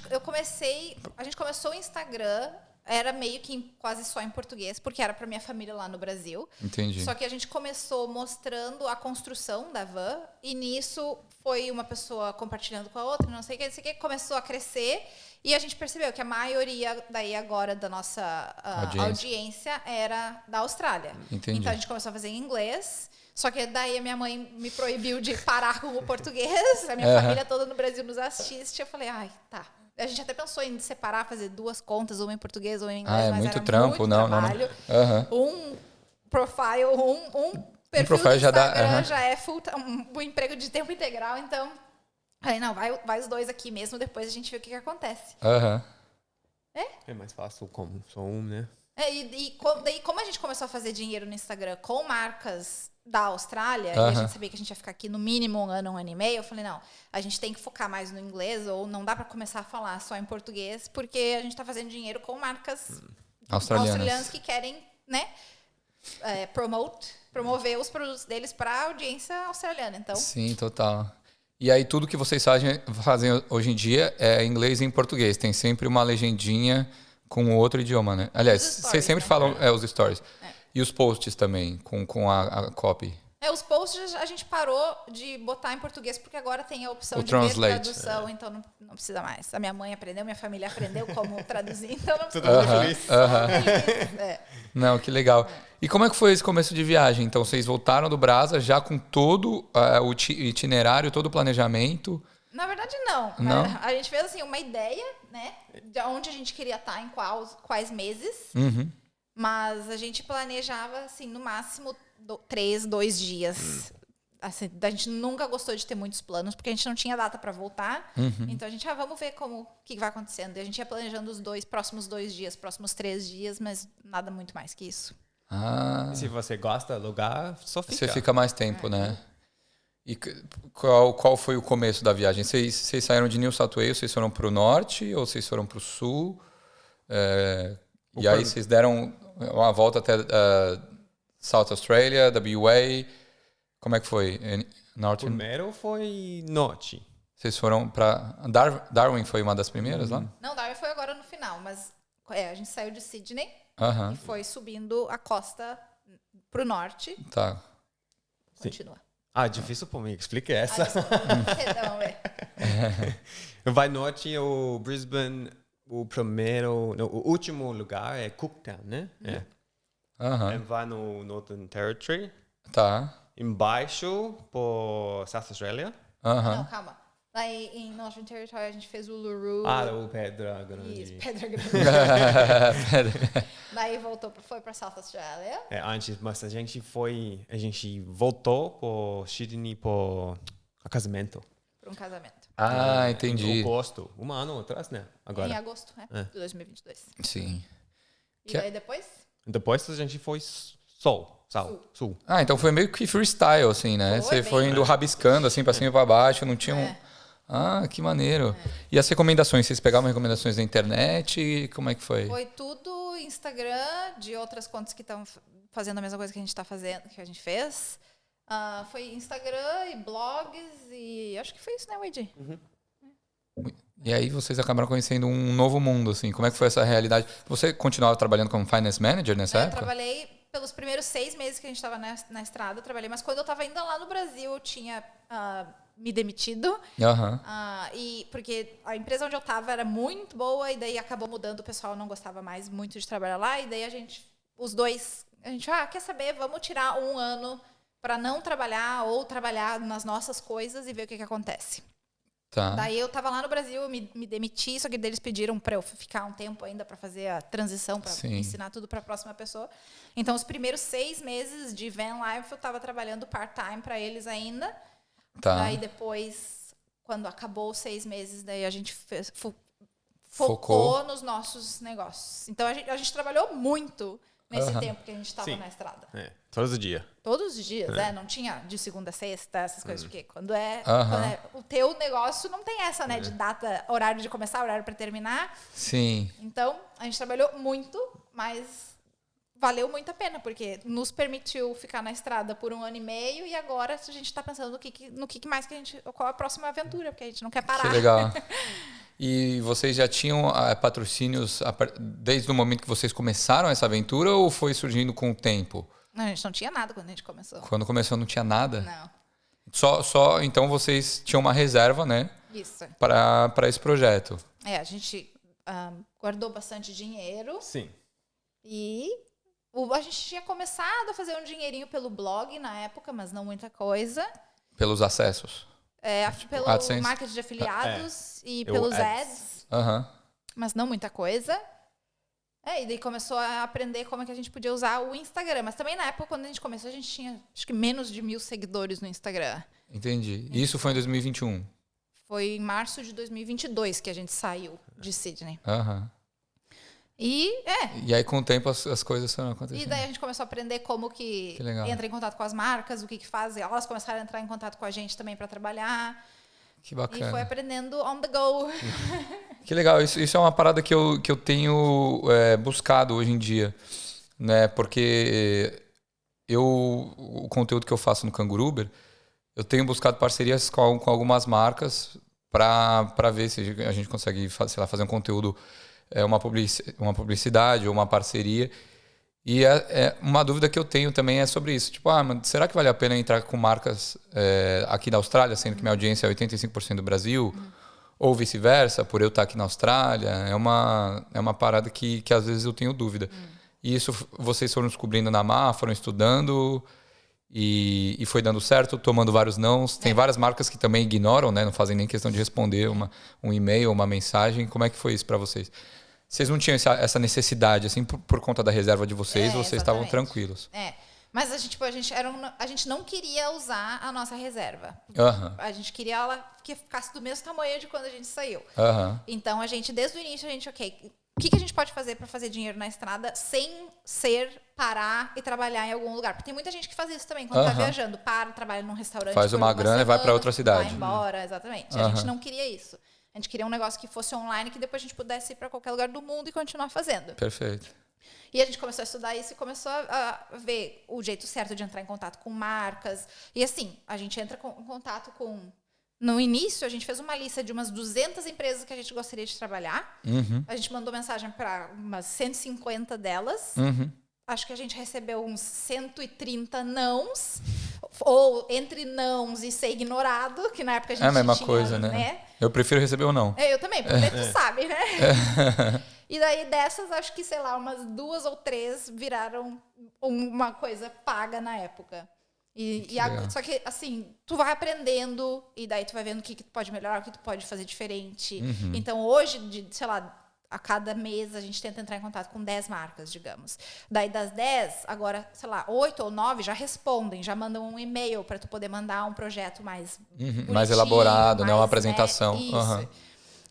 começou o Instagram. Era meio que quase só em português, porque era para minha família lá no Brasil. Entendi. Só que a gente começou mostrando a construção da van, e nisso foi uma pessoa compartilhando com a outra, não sei o que, começou a crescer, e a gente percebeu que a maioria daí agora da nossa audiência era da Austrália. Entendi. Então a gente começou a fazer em inglês, só que daí a minha mãe me proibiu de parar com o português, a minha família toda no Brasil nos assiste, eu falei, tá. A gente até pensou em separar, fazer 2 contas, uma em português ou em inglês, mas muito era trampo, muito não. trabalho. Um profile, um perfil do Instagram já é um emprego de tempo integral, então... Aí, não, vai os 2 aqui mesmo, depois a gente vê o que acontece. É mais fácil como só um, né? Daí, como a gente começou a fazer dinheiro no Instagram com marcas da Austrália, e a gente sabia que a gente ia ficar aqui no mínimo um ano e meio, eu falei, não, a gente tem que focar mais no inglês, ou não dá para começar a falar só em português, porque a gente está fazendo dinheiro com marcas australianas que querem, né, promover os produtos deles para a audiência australiana. Então... Sim, total. E aí tudo que vocês fazem hoje em dia é inglês e em português. Tem sempre uma legendinha com outro idioma, né? Aliás, vocês sempre falam os stories. E os posts também, com a copy. Os posts a gente parou de botar em português, porque agora tem a opção de translate. ver tradução, então não precisa mais. A minha mãe aprendeu, minha família aprendeu como traduzir, então não precisa mais. Não, que legal. E como é que foi esse começo de viagem? Então, vocês voltaram do Brasa já com todo o itinerário, todo o planejamento. Na verdade, não. Não? A gente fez assim, uma ideia, né? De onde a gente queria estar, em quais meses. Mas a gente planejava, assim, no máximo 2 dias. Assim, a gente nunca gostou de ter muitos planos, porque a gente não tinha data para voltar. Então a gente, vamos ver o que vai acontecendo. E a gente ia planejando os próximos 2 dias, próximos 3 dias, mas nada muito mais que isso. E se você gosta do lugar, só fica. Você fica mais tempo, né? E qual foi o começo da viagem? Vocês saíram de New South Wales, vocês foram para o norte ou vocês foram para o sul? E aí vocês deram uma volta até South Australia, WA. Como é que foi? Primeiro foi norte. Vocês foram para... Darwin foi uma das primeiras lá? Não, Darwin foi agora no final, mas a gente saiu de Sydney e foi subindo a costa pro norte. Tá. Continua. Difícil para mim. Explique essa. Perdão, Vai norte, o Brisbane, o último lugar é Cooktown, né? Vai no Northern Territory. Tá. Embaixo, por South Australia. Não, calma. Lá em Northern Territory a gente fez o Uluru. O Pedra Grande. Isso, Pedra Grande. Daí foi para South Australia. Mas a gente voltou por Sydney por casamento. Para um casamento. Entendi. Em agosto, um ano atrás, né? Agora. Em agosto, de 2022. Sim. E daí depois? Depois a gente foi sul. Então foi meio que freestyle, assim, né? Você foi indo rabiscando, assim, pra cima e pra baixo, não tinha que maneiro. E as recomendações, vocês pegavam recomendações da internet? Como é que foi? Foi tudo Instagram, de outras contas que estão fazendo a mesma coisa que a gente tá fazendo, que a gente fez. Foi Instagram e blogs e acho que foi isso, né, Wade? E aí vocês acabaram conhecendo um novo mundo, assim. Como é que foi essa realidade? Você continuava trabalhando como finance manager nessa época? Eu trabalhei pelos primeiros 6 meses que a gente estava na estrada, eu trabalhei. Mas quando eu estava ainda lá no Brasil, eu tinha me demitido. Porque a empresa onde eu estava era muito boa e daí acabou mudando, o pessoal não gostava mais muito de trabalhar lá. E daí a gente quer saber, vamos tirar 1 ano para não trabalhar ou trabalhar nas nossas coisas e ver o que acontece. Tá. Daí eu tava lá no Brasil, eu me demiti, só que eles pediram para eu ficar um tempo ainda para fazer a transição, para ensinar tudo para a próxima pessoa. Então, os primeiros 6 meses de van life eu tava trabalhando part-time para eles ainda. Tá. Daí depois, quando acabou os 6 meses, daí a gente focou nos nossos negócios. Então, a gente trabalhou muito nesse tempo que a gente estava na estrada. Todos os dias. Todos os dias, não tinha de segunda a sexta, essas coisas, porque quando é o teu negócio, não tem essa, né, de data, horário de começar, horário para terminar. Sim. Então, a gente trabalhou muito, mas valeu muito a pena, porque nos permitiu ficar na estrada por 1 ano e meio e agora a gente está pensando no que mais que a gente... Qual a próxima aventura, porque a gente não quer parar. Que legal. E vocês já tinham patrocínios desde o momento que vocês começaram essa aventura ou foi surgindo com o tempo? Não, a gente não tinha nada quando a gente começou. Quando começou não tinha nada? Não. Só então vocês tinham uma reserva, né? Isso. Para esse projeto. A gente guardou bastante dinheiro. Sim. E a gente tinha começado a fazer um dinheirinho pelo blog na época, mas não muita coisa. Pelos acessos? Pelo AdSense. marketing de afiliados e pelos ads. Mas não muita coisa. E daí começou a aprender como é que a gente podia usar o Instagram. Mas também na época, quando a gente começou, a gente tinha acho que menos de 1.000 seguidores no Instagram. Entendi. E isso foi em 2021? Foi em março de 2022 que a gente saiu de Sydney. E aí, com o tempo, as coisas foram acontecendo. E daí a gente começou a aprender como que entra em contato com as marcas, o que faz. Elas começaram a entrar em contato com a gente também para trabalhar. Que bacana. E foi aprendendo on the go. Que legal. Isso é uma parada que eu tenho buscado hoje em dia, né? Porque o conteúdo que eu faço no Canguruber, eu tenho buscado parcerias com algumas marcas para ver se a gente consegue, sei lá, fazer um conteúdo, uma publicidade ou uma parceria. E uma dúvida que eu tenho também é sobre isso. Tipo, será que vale a pena entrar com marcas aqui da Austrália, sendo que minha audiência é 85% do Brasil? Ou vice-versa, por eu estar aqui na Austrália? É uma parada que às vezes eu tenho dúvida. E isso vocês foram descobrindo na marra, foram estudando? e foi dando certo, tomando vários nãos. Tem várias marcas que também ignoram, né? Não fazem nem questão de responder um e-mail, uma mensagem. Como é que foi isso para vocês? Vocês não tinham essa necessidade, assim, por conta da reserva de vocês, vocês estavam tranquilos? Mas a gente não queria usar a nossa reserva. A gente queria ela que ficasse do mesmo tamanho de quando a gente saiu. Então, desde o início, o que a gente pode fazer para fazer dinheiro na estrada sem ser parar e trabalhar em algum lugar? Porque tem muita gente que faz isso também, quando tá viajando. Trabalha num restaurante. Faz uma grana e vai para outra cidade. Vai embora, exatamente. A gente não queria isso. A gente queria um negócio que fosse online, que depois a gente pudesse ir para qualquer lugar do mundo e continuar fazendo. Perfeito. E a gente começou a estudar isso e começou a ver o jeito certo de entrar em contato com marcas. E assim, a gente entra em contato com... No início, a gente fez uma lista de umas 200 empresas que a gente gostaria de trabalhar. A gente mandou mensagem para umas 150 delas. Acho que a gente recebeu uns 130 nãos. Ou entre nãos e ser ignorado, que na época a gente é a mesma coisa, né? Eu prefiro receber ou não. Eu também, porque tu sabe, né? E daí dessas, acho que, sei lá, umas 2 ou 3 viraram uma coisa paga na época. Só que, assim, tu vai aprendendo e daí tu vai vendo o que tu pode melhorar, o que tu pode fazer diferente. Então, hoje, sei lá, a cada mês a gente tenta entrar em contato com 10 marcas, digamos. Daí das 10, agora, sei lá, 8 ou 9 já respondem, já mandam um e-mail para tu poder mandar um projeto mais mais elaborado, né? Uma apresentação. Isso.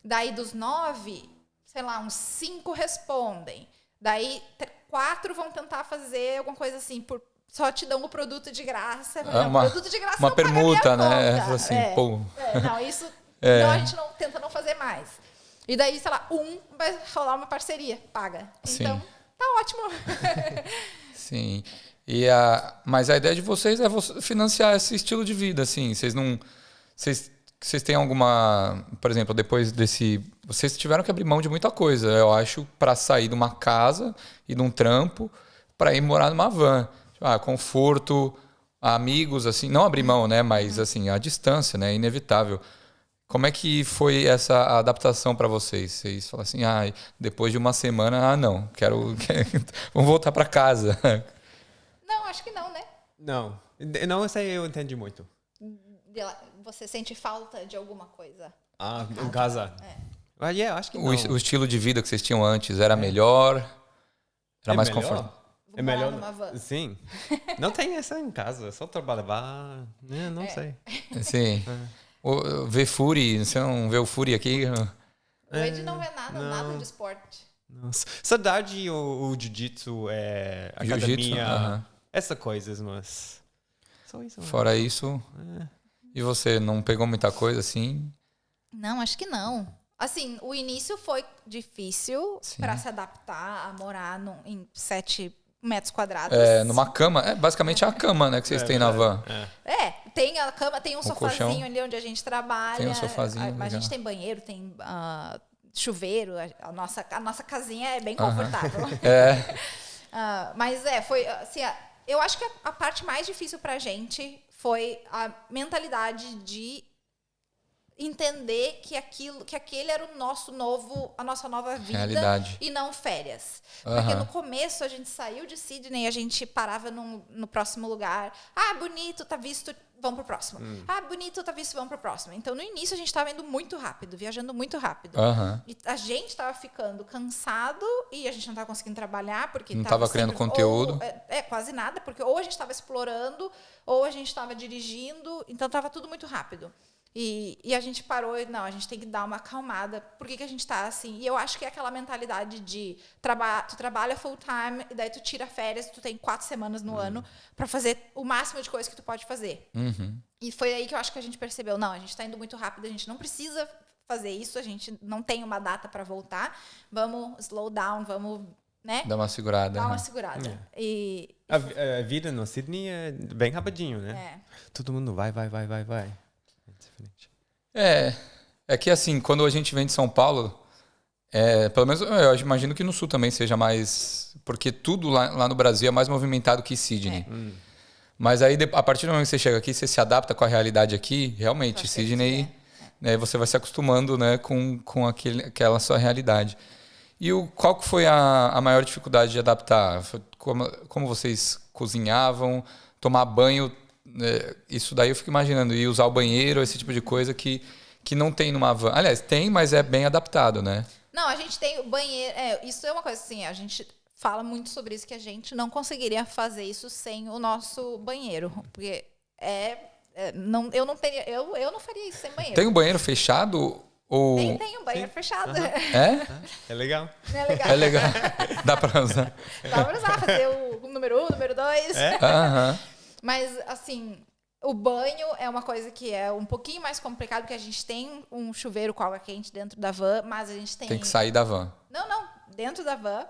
Daí dos 9, sei lá, uns 5 respondem. Daí 4 vão tentar fazer alguma coisa assim, só te dão o produto de graça. Produto de graça uma não permuta, né? Assim, não, isso então a gente tenta não fazer mais. E daí, sei lá, vai rolar uma parceria, paga. Então, tá ótimo. Sim. Mas a ideia de vocês é financiar esse estilo de vida, assim. Vocês têm alguma... Por exemplo, depois desse... Vocês tiveram que abrir mão de muita coisa, eu acho, para sair de uma casa e de um trampo para ir morar numa van. Conforto, amigos, assim. Não abrir mão, né? Mas, assim, a distância, né? Inevitável. Como é que foi essa adaptação para vocês? Vocês falam assim, depois de uma semana, não, vamos voltar para casa. Não, acho que não, né? Não, isso aí eu entendi muito. Você sente falta de alguma coisa? Em casa? Acho que não. O estilo de vida que vocês tinham antes era melhor? Era mais confortável? É melhor numa van. Sim. Não tem essa em casa, só trabalhar, não sei. Sim. Ver Fury, você não vê o Fury aqui? O Ed não vê nada de esporte. Nossa. Saudade o jiu-jitsu, academia, essas coisas, mas só isso. Fora isso, e você não pegou muita coisa assim? Não, acho que não. Assim, o início foi difícil para se adaptar a morar em 7 metros quadrados. Numa cama. Basicamente é a cama, né, que vocês têm na van. Tem a cama, tem um sofazinho colchão. Ali onde a gente trabalha. Tem um sofazinho. A gente tem banheiro, tem chuveiro. A nossa casinha é bem confortável. Mas foi assim, eu acho que a parte mais difícil pra gente foi a mentalidade de entender que aquele era a nossa nova vida. Realidade. E não férias. Porque no começo a gente saiu de Sydney, a gente parava no próximo lugar. Bonito, tá visto, vamos pro próximo. Bonito, tá visto, vamos pro próximo. Então no início a gente estava indo muito rápido, viajando muito rápido. E a gente estava ficando cansado e a gente não estava conseguindo trabalhar porque não estava criando conteúdo. Quase nada, porque ou a gente estava explorando ou a gente estava dirigindo, então estava tudo muito rápido. E a gente parou e, a gente tem que dar uma acalmada. Por que a gente está assim? E eu acho que é aquela mentalidade de tu trabalha full time, e daí tu tira férias, tu tem 4 semanas no ano para fazer o máximo de coisa que tu pode fazer. E foi aí que eu acho que a gente percebeu, a gente está indo muito rápido, a gente não precisa fazer isso, a gente não tem uma data para voltar, vamos slow down, vamos, né? Dar uma segurada. Dar uma segurada. A vida no Sydney é bem rapidinho, né? Todo mundo vai. É que assim, quando a gente vem de São Paulo, pelo menos eu imagino que no Sul também seja mais... Porque tudo lá no Brasil é mais movimentado que Sydney. Mas aí, a partir do momento que você chega aqui, você se adapta com a realidade aqui, realmente, Sydney, né, você vai se acostumando, né, com aquela sua realidade. E qual que foi a maior dificuldade de adaptar? Como vocês cozinhavam? tomar banho, isso daí eu fico imaginando, e usar o banheiro, esse tipo de coisa que não tem numa van. Aliás, tem, mas é bem adaptado, né? Não, a gente tem o banheiro. Isso é uma coisa assim, a gente fala muito sobre isso, que a gente não conseguiria fazer isso sem o nosso banheiro. Porque eu não faria isso sem banheiro. Tem um banheiro fechado? Ou... Tem um banheiro fechado. É? É legal. É legal. Dá pra usar. Dá pra usar, fazer o número 1, número 2. Mas, assim, o banho é uma coisa que é um pouquinho mais complicado, porque a gente tem um chuveiro com água quente dentro da van, mas a gente tem... Tem que sair da van. Não, dentro da van.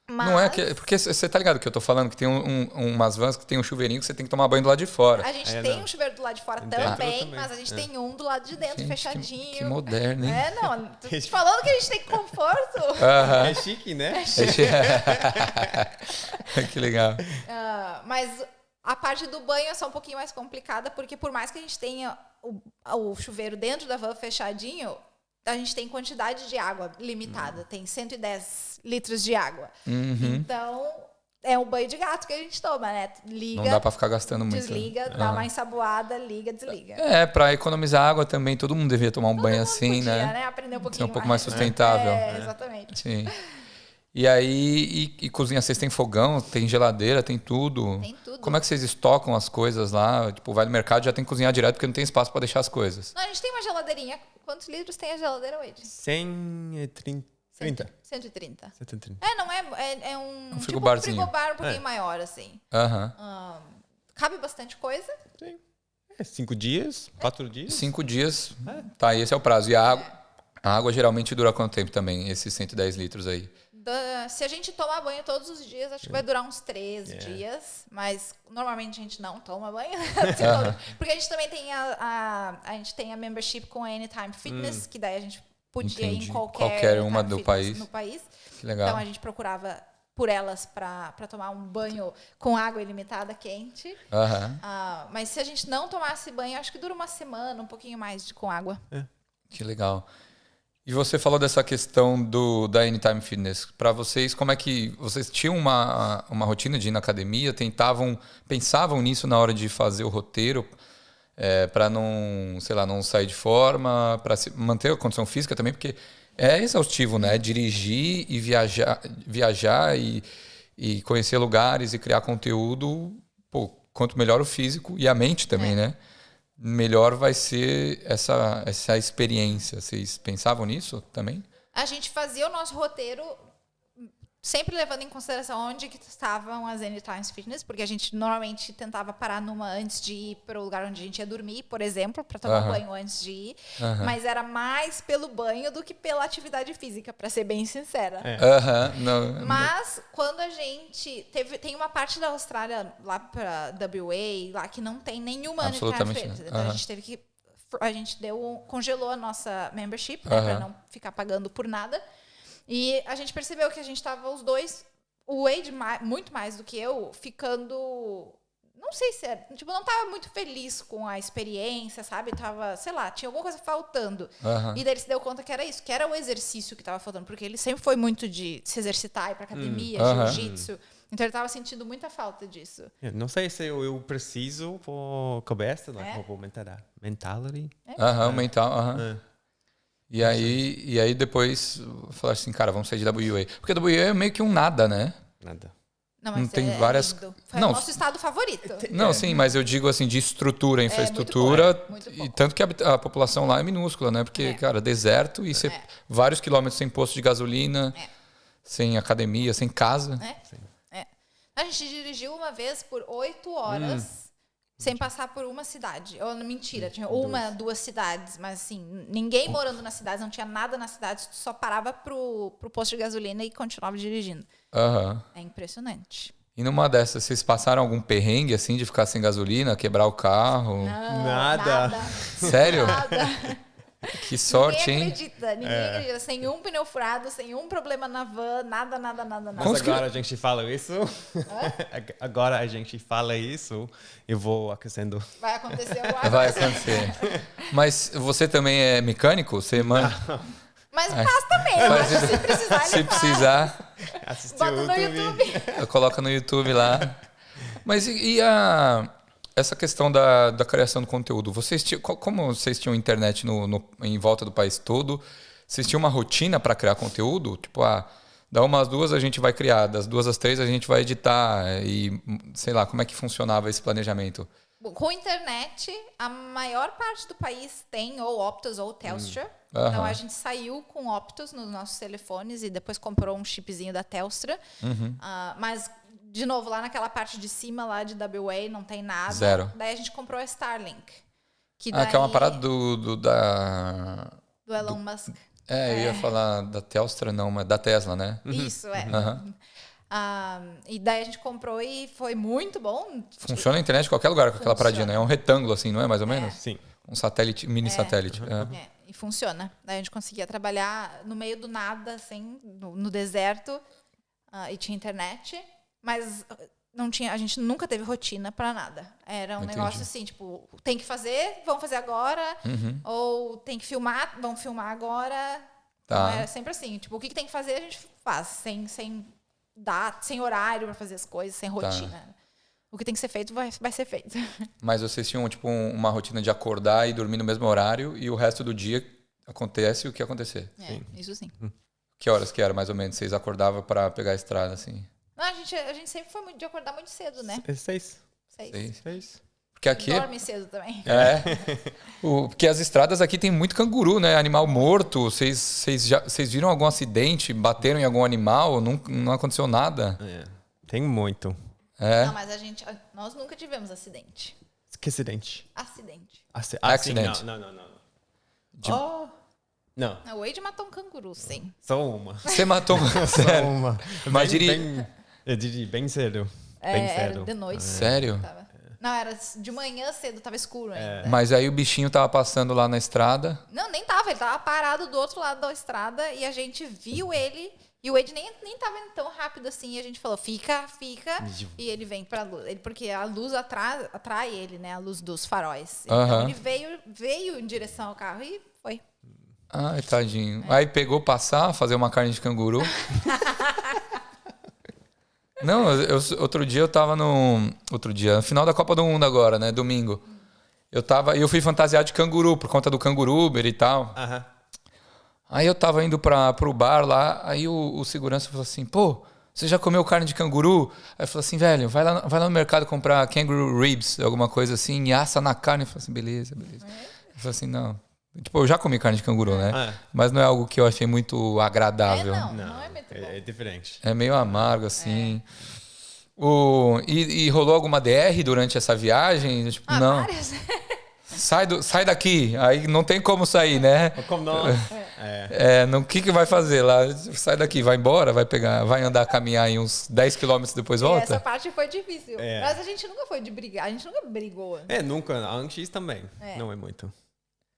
Mas... Não é que... Porque você tá ligado que eu tô falando que tem umas vans que tem um chuveirinho que você tem que tomar banho do lado de fora. A gente tem um chuveiro do lado de fora também, mas a gente tem um do lado de dentro, gente, fechadinho. Que moderno, hein? Não, tô te falando que a gente tem conforto. É chique, né? Que legal. Mas a parte do banho é só um pouquinho mais complicada, porque por mais que a gente tenha o chuveiro dentro da van fechadinho, a gente tem quantidade de água limitada. Tem 110 litros de água. Então, é um banho de gato que a gente toma, né? Liga, não dá pra ficar gastando muito. Desliga, dá uma ensaboada, liga, desliga. Pra economizar água também, todo mundo devia tomar um banho assim, podia, né? Aprender um pouquinho ser um pouco mais sustentável. Exatamente. Sim. E aí, e cozinha, vocês têm fogão, tem geladeira, tem tudo? Tem tudo. Como é que vocês estocam as coisas lá? Tipo, vai no mercado, já tem que cozinhar direto, porque não tem espaço pra deixar as coisas. Não, a gente tem uma geladeirinha. Quantos litros tem a geladeira hoje? 130. 130. 130. Não é um frigobarzinho. Tipo um frigobar um pouquinho maior, assim. Cabe bastante coisa. Sim. 5 dias, 4 dias. 5 dias. Tá, esse é o prazo. E a água geralmente dura quanto tempo também, esses 110 litros aí? Se a gente tomar banho todos os dias, acho que vai durar uns 3 dias. Mas normalmente a gente não toma banho. Porque a gente também tem a gente tem a membership com a Anytime Fitness, que daí a gente podia ir em qualquer uma do país. No país. Que legal. Então a gente procurava por elas para tomar um banho com água ilimitada quente. Mas se a gente não tomasse banho, acho que dura uma semana, um pouquinho mais com água. Que legal. E você falou dessa questão da Anytime Fitness. Para vocês, como é que vocês tinham uma rotina de ir na academia? Pensavam nisso na hora de fazer o roteiro para não sair de forma, para manter a condição física também, porque é exaustivo, né? Dirigir e viajar e conhecer lugares e criar conteúdo. Pô, quanto melhor o físico e a mente também, né? Melhor vai ser essa experiência. Vocês pensavam nisso também? A gente fazia o nosso roteiro sempre levando em consideração onde que estavam as Anytime Fitness, porque a gente normalmente tentava parar numa antes de ir para o lugar onde a gente ia dormir, por exemplo, para tomar banho antes de ir. Mas era mais pelo banho do que pela atividade física, para ser bem sincera. Mas quando a gente tem uma parte da Austrália lá para WA, lá que não tem nenhuma Anytime Fitness. Então a gente teve que congelou a nossa membership, né, para não ficar pagando por nada. E a gente percebeu que a gente estava os dois, o Wade muito mais do que eu, ficando... Não sei se era... Tipo, não estava muito feliz com a experiência, sabe? Tava, sei lá, tinha alguma coisa faltando. E daí ele se deu conta que era isso, que era o exercício que estava faltando. Porque ele sempre foi muito de se exercitar, ir pra academia, jiu-jitsu. Então ele estava sentindo muita falta disso. Não sei se eu preciso por cabeça, por mentality. Mental, E aí depois falar assim, cara, vamos sair de WA. Porque WA é meio que um nada, né? Nada. Não tem várias... Foi o nosso estado favorito. Não, sim, mas eu digo assim, de estrutura, infraestrutura. Muito e tanto que a população lá é minúscula, né? Porque, cara, deserto e vários quilômetros sem posto de gasolina, sem academia, sem casa. A gente dirigiu uma vez por 8 horas... Sem passar por uma cidade. Mentira, tinha duas cidades, mas assim, ninguém morando nas cidades, não tinha nada nas cidades, só parava pro posto de gasolina e continuava dirigindo. É impressionante. E numa dessas, vocês passaram algum perrengue assim de ficar sem gasolina, quebrar o carro? Não, nada. Sério? Nada. Que sorte, ninguém acredita. Sem um pneu furado, sem um problema na van, nada. Mas agora a gente fala isso. Agora a gente fala isso. Eu vou aquecendo. Vai acontecer agora. Vai acontecer. Mas você também é mecânico? Você manda... Mas faz também. Se precisar, Se precisar, assistir bota no YouTube. Coloca no YouTube lá. Mas essa questão da criação do conteúdo, como vocês tinham internet em volta do país todo, vocês tinham uma rotina para criar conteúdo? Tipo, da 1 às 2 a gente vai criar, das 2 às 3 a gente vai editar e, sei lá, como é que funcionava esse planejamento? Com internet, a maior parte do país tem ou Optus ou Telstra. Então, a gente saiu com Optus nos nossos telefones e depois comprou um chipzinho da Telstra. Mas, de novo, lá naquela parte de cima, lá de WA, não tem nada. Zero. Daí a gente comprou a Starlink. Que é uma parada do Elon Musk. Eu ia falar da Telstra, não, mas da Tesla, né? Isso, e daí a gente comprou e foi muito bom. Funciona a internet em qualquer lugar com aquela paradinha, né? É um retângulo assim, não é mais ou menos? Sim. Um satélite, mini satélite. E funciona. Daí a gente conseguia trabalhar no meio do nada, assim, no deserto, e tinha internet, mas não tinha, a gente nunca teve rotina para nada. Era um negócio assim, tipo, tem que fazer, vamos fazer agora, ou tem que filmar, vamos filmar agora. Então era sempre assim, tipo, o que tem que fazer a gente faz, sem horário para fazer as coisas, sem rotina. O que tem que ser feito vai ser feito. Mas vocês tinham tipo uma rotina de acordar e dormir no mesmo horário e o resto do dia acontece o que acontecer? Isso sim. Que horas que era, mais ou menos? Vocês acordavam para pegar a estrada, assim? Não, a gente sempre foi de acordar muito cedo, né? 6. Porque aqui dorme cedo também. Porque as estradas aqui tem muito canguru, né? Animal morto. Vocês viram algum acidente? Bateram em algum animal? Não aconteceu nada? Tem muito. Não, mas nós nunca tivemos acidente. Que acidente? Acidente. Acidente. Não. Não. O Wade matou um canguru, sim. Só uma. Você matou Só uma. Mas eu diria bem cedo. Era de noite. Sério? Não, era de manhã cedo, tava escuro ainda. Mas aí o bichinho tava passando lá na estrada. Não, nem tava. Ele tava parado do outro lado da estrada e a gente viu ele. E o Wade nem tava indo tão rápido assim. E a gente falou, fica. E ele vem pra luz. Porque a luz atrai ele, né? A luz dos faróis. Então ele veio em direção ao carro e foi. Ai, tadinho. Aí pegou fazer uma carne de canguru. Não, outro dia eu tava no final da Copa do Mundo agora, né? Domingo. Eu fui fantasiado de canguru, por conta do Canguru Uber e tal. Aí eu tava indo pro bar lá, aí o segurança falou assim, pô, você já comeu carne de canguru? Aí eu falei assim, velho, vai lá no mercado comprar kangaroo ribs, alguma coisa assim, e assa na carne. Eu falei assim, beleza. Eu falei assim, não. Tipo, eu já comi carne de canguru, né? Mas não é algo que eu achei muito agradável. Não é muito bom. É diferente. É meio amargo, assim. E rolou alguma DR durante essa viagem? Tipo, não. Várias. Sai daqui. Aí não tem como sair, né? Como não? O que vai fazer lá? Sai daqui, vai embora, vai andar, caminhar aí uns 10 quilômetros depois volta? Essa parte foi difícil. Mas a gente nunca foi de brigar, a gente nunca brigou. Nunca. Antes também. Não é muito.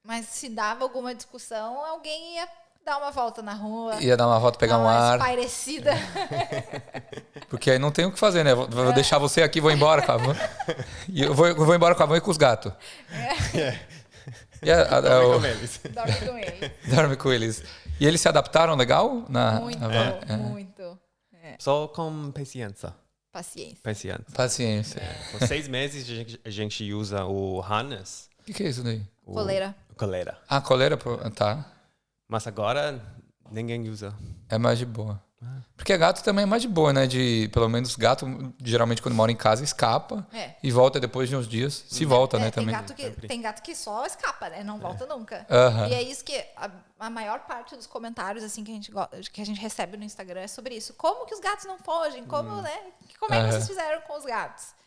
Mas se dava alguma discussão, alguém ia dar uma volta na rua. Ia dar uma volta, pegar um ar. Espairecida. Porque aí não tem o que fazer, né? Vou deixar você aqui, vou embora com a van. E eu vou embora com a van e com os gatos. Dorme com eles. Dorme com eles. E eles se adaptaram legal? Muito. Só com paciência. Paciência. Por 6 meses a gente usa o harness. O que é isso daí? Coleira. Coleira, tá. Mas agora ninguém usa. É mais de boa. Porque gato também é mais de boa, né? Pelo menos gato, geralmente quando mora em casa, escapa e volta depois de uns dias. Se volta, né? Também. Tem gato que só escapa, né? Não volta nunca. E é isso que a maior parte dos comentários assim que a gente recebe no Instagram é sobre isso. Como que os gatos não fogem? Como, né? Como é que vocês fizeram com os gatos?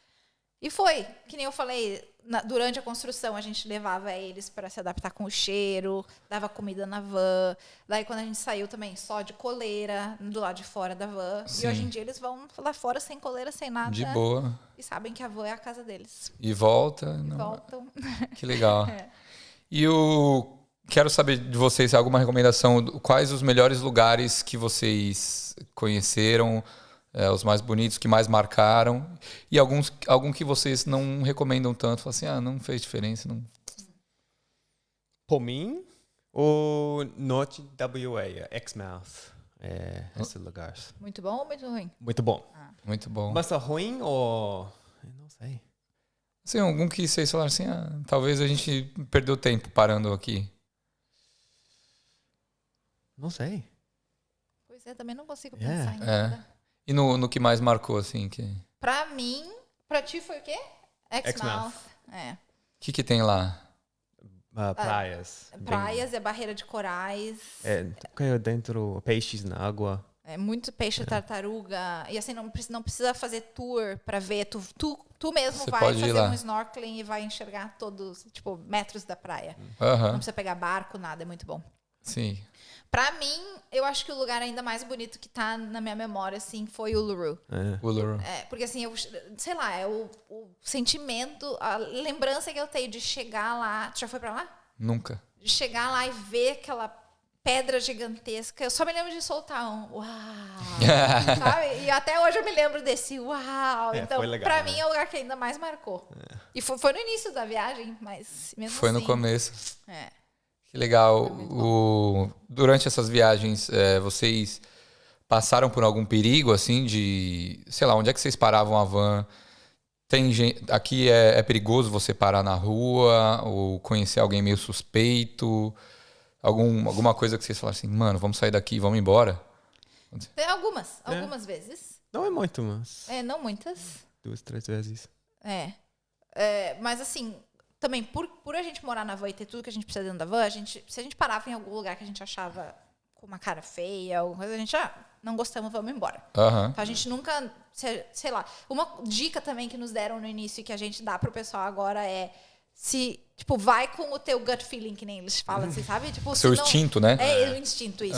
E foi, que nem eu falei, durante a construção a gente levava eles para se adaptar com o cheiro, dava comida na van. Daí quando a gente saiu também só de coleira, do lado de fora da van. Sim. E hoje em dia eles vão lá fora sem coleira, sem nada. De boa. E sabem que a van é a casa deles. E voltam. Que legal. E quero saber de vocês alguma recomendação, quais os melhores lugares que vocês conheceram, os mais bonitos, que mais marcaram, e algum que vocês não recomendam tanto, falam assim, não fez diferença. Não. Por mim, o Norte WA, Exmouth, esse lugar. Muito bom ou muito ruim? Muito bom. Muito bom. Mas é ruim ou Eu não sei. Assim, algum que vocês falaram assim, talvez a gente perdeu tempo parando aqui. Não sei. Pois é, também não consigo pensar em nada. E no que mais marcou, assim? Pra mim, pra ti foi o quê? Exmouth. O que tem lá? Praias. Praias, barreira de corais. Dentro, peixes na água. Muito peixe, tartaruga. E assim, não precisa fazer tour pra ver. Tu mesmo Você vai fazer um snorkeling e vai enxergar todos, tipo, metros da praia. Não precisa pegar barco, nada. É muito bom. Sim. Pra mim, eu acho que o lugar ainda mais bonito que tá na minha memória, assim, foi Uluru. Uluru. Porque assim, sei lá, é o sentimento, a lembrança que eu tenho de chegar lá. Tu já foi pra lá? Nunca. De chegar lá e ver aquela pedra gigantesca. Eu só me lembro de soltar um uau. Sabe? E até hoje eu me lembro desse uau. Então, foi legal, pra mim, é o lugar que ainda mais marcou. E foi no início da viagem, mas mesmo foi assim... no começo. Que legal. Durante essas viagens, vocês passaram por algum perigo, assim, de... Sei lá, onde é que vocês paravam a van? Tem gente... Aqui é perigoso você parar na rua ou conhecer alguém meio suspeito? Alguma coisa que vocês falaram assim, mano, vamos sair daqui, vamos embora? Tem algumas vezes. Não é muito, mas... não muitas. 2, 3 vezes. Mas assim... Também, por a gente morar na van e ter tudo que a gente precisa dentro da van, se a gente parava em algum lugar que a gente achava com uma cara feia, alguma coisa, a gente, não gostamos, vamos embora. Então, a gente nunca, sei lá, uma dica também que nos deram no início e que a gente dá pro pessoal agora é, vai com o teu gut feeling, que nem eles falam, assim, sabe? Tipo, seu instinto, né? O instinto, isso.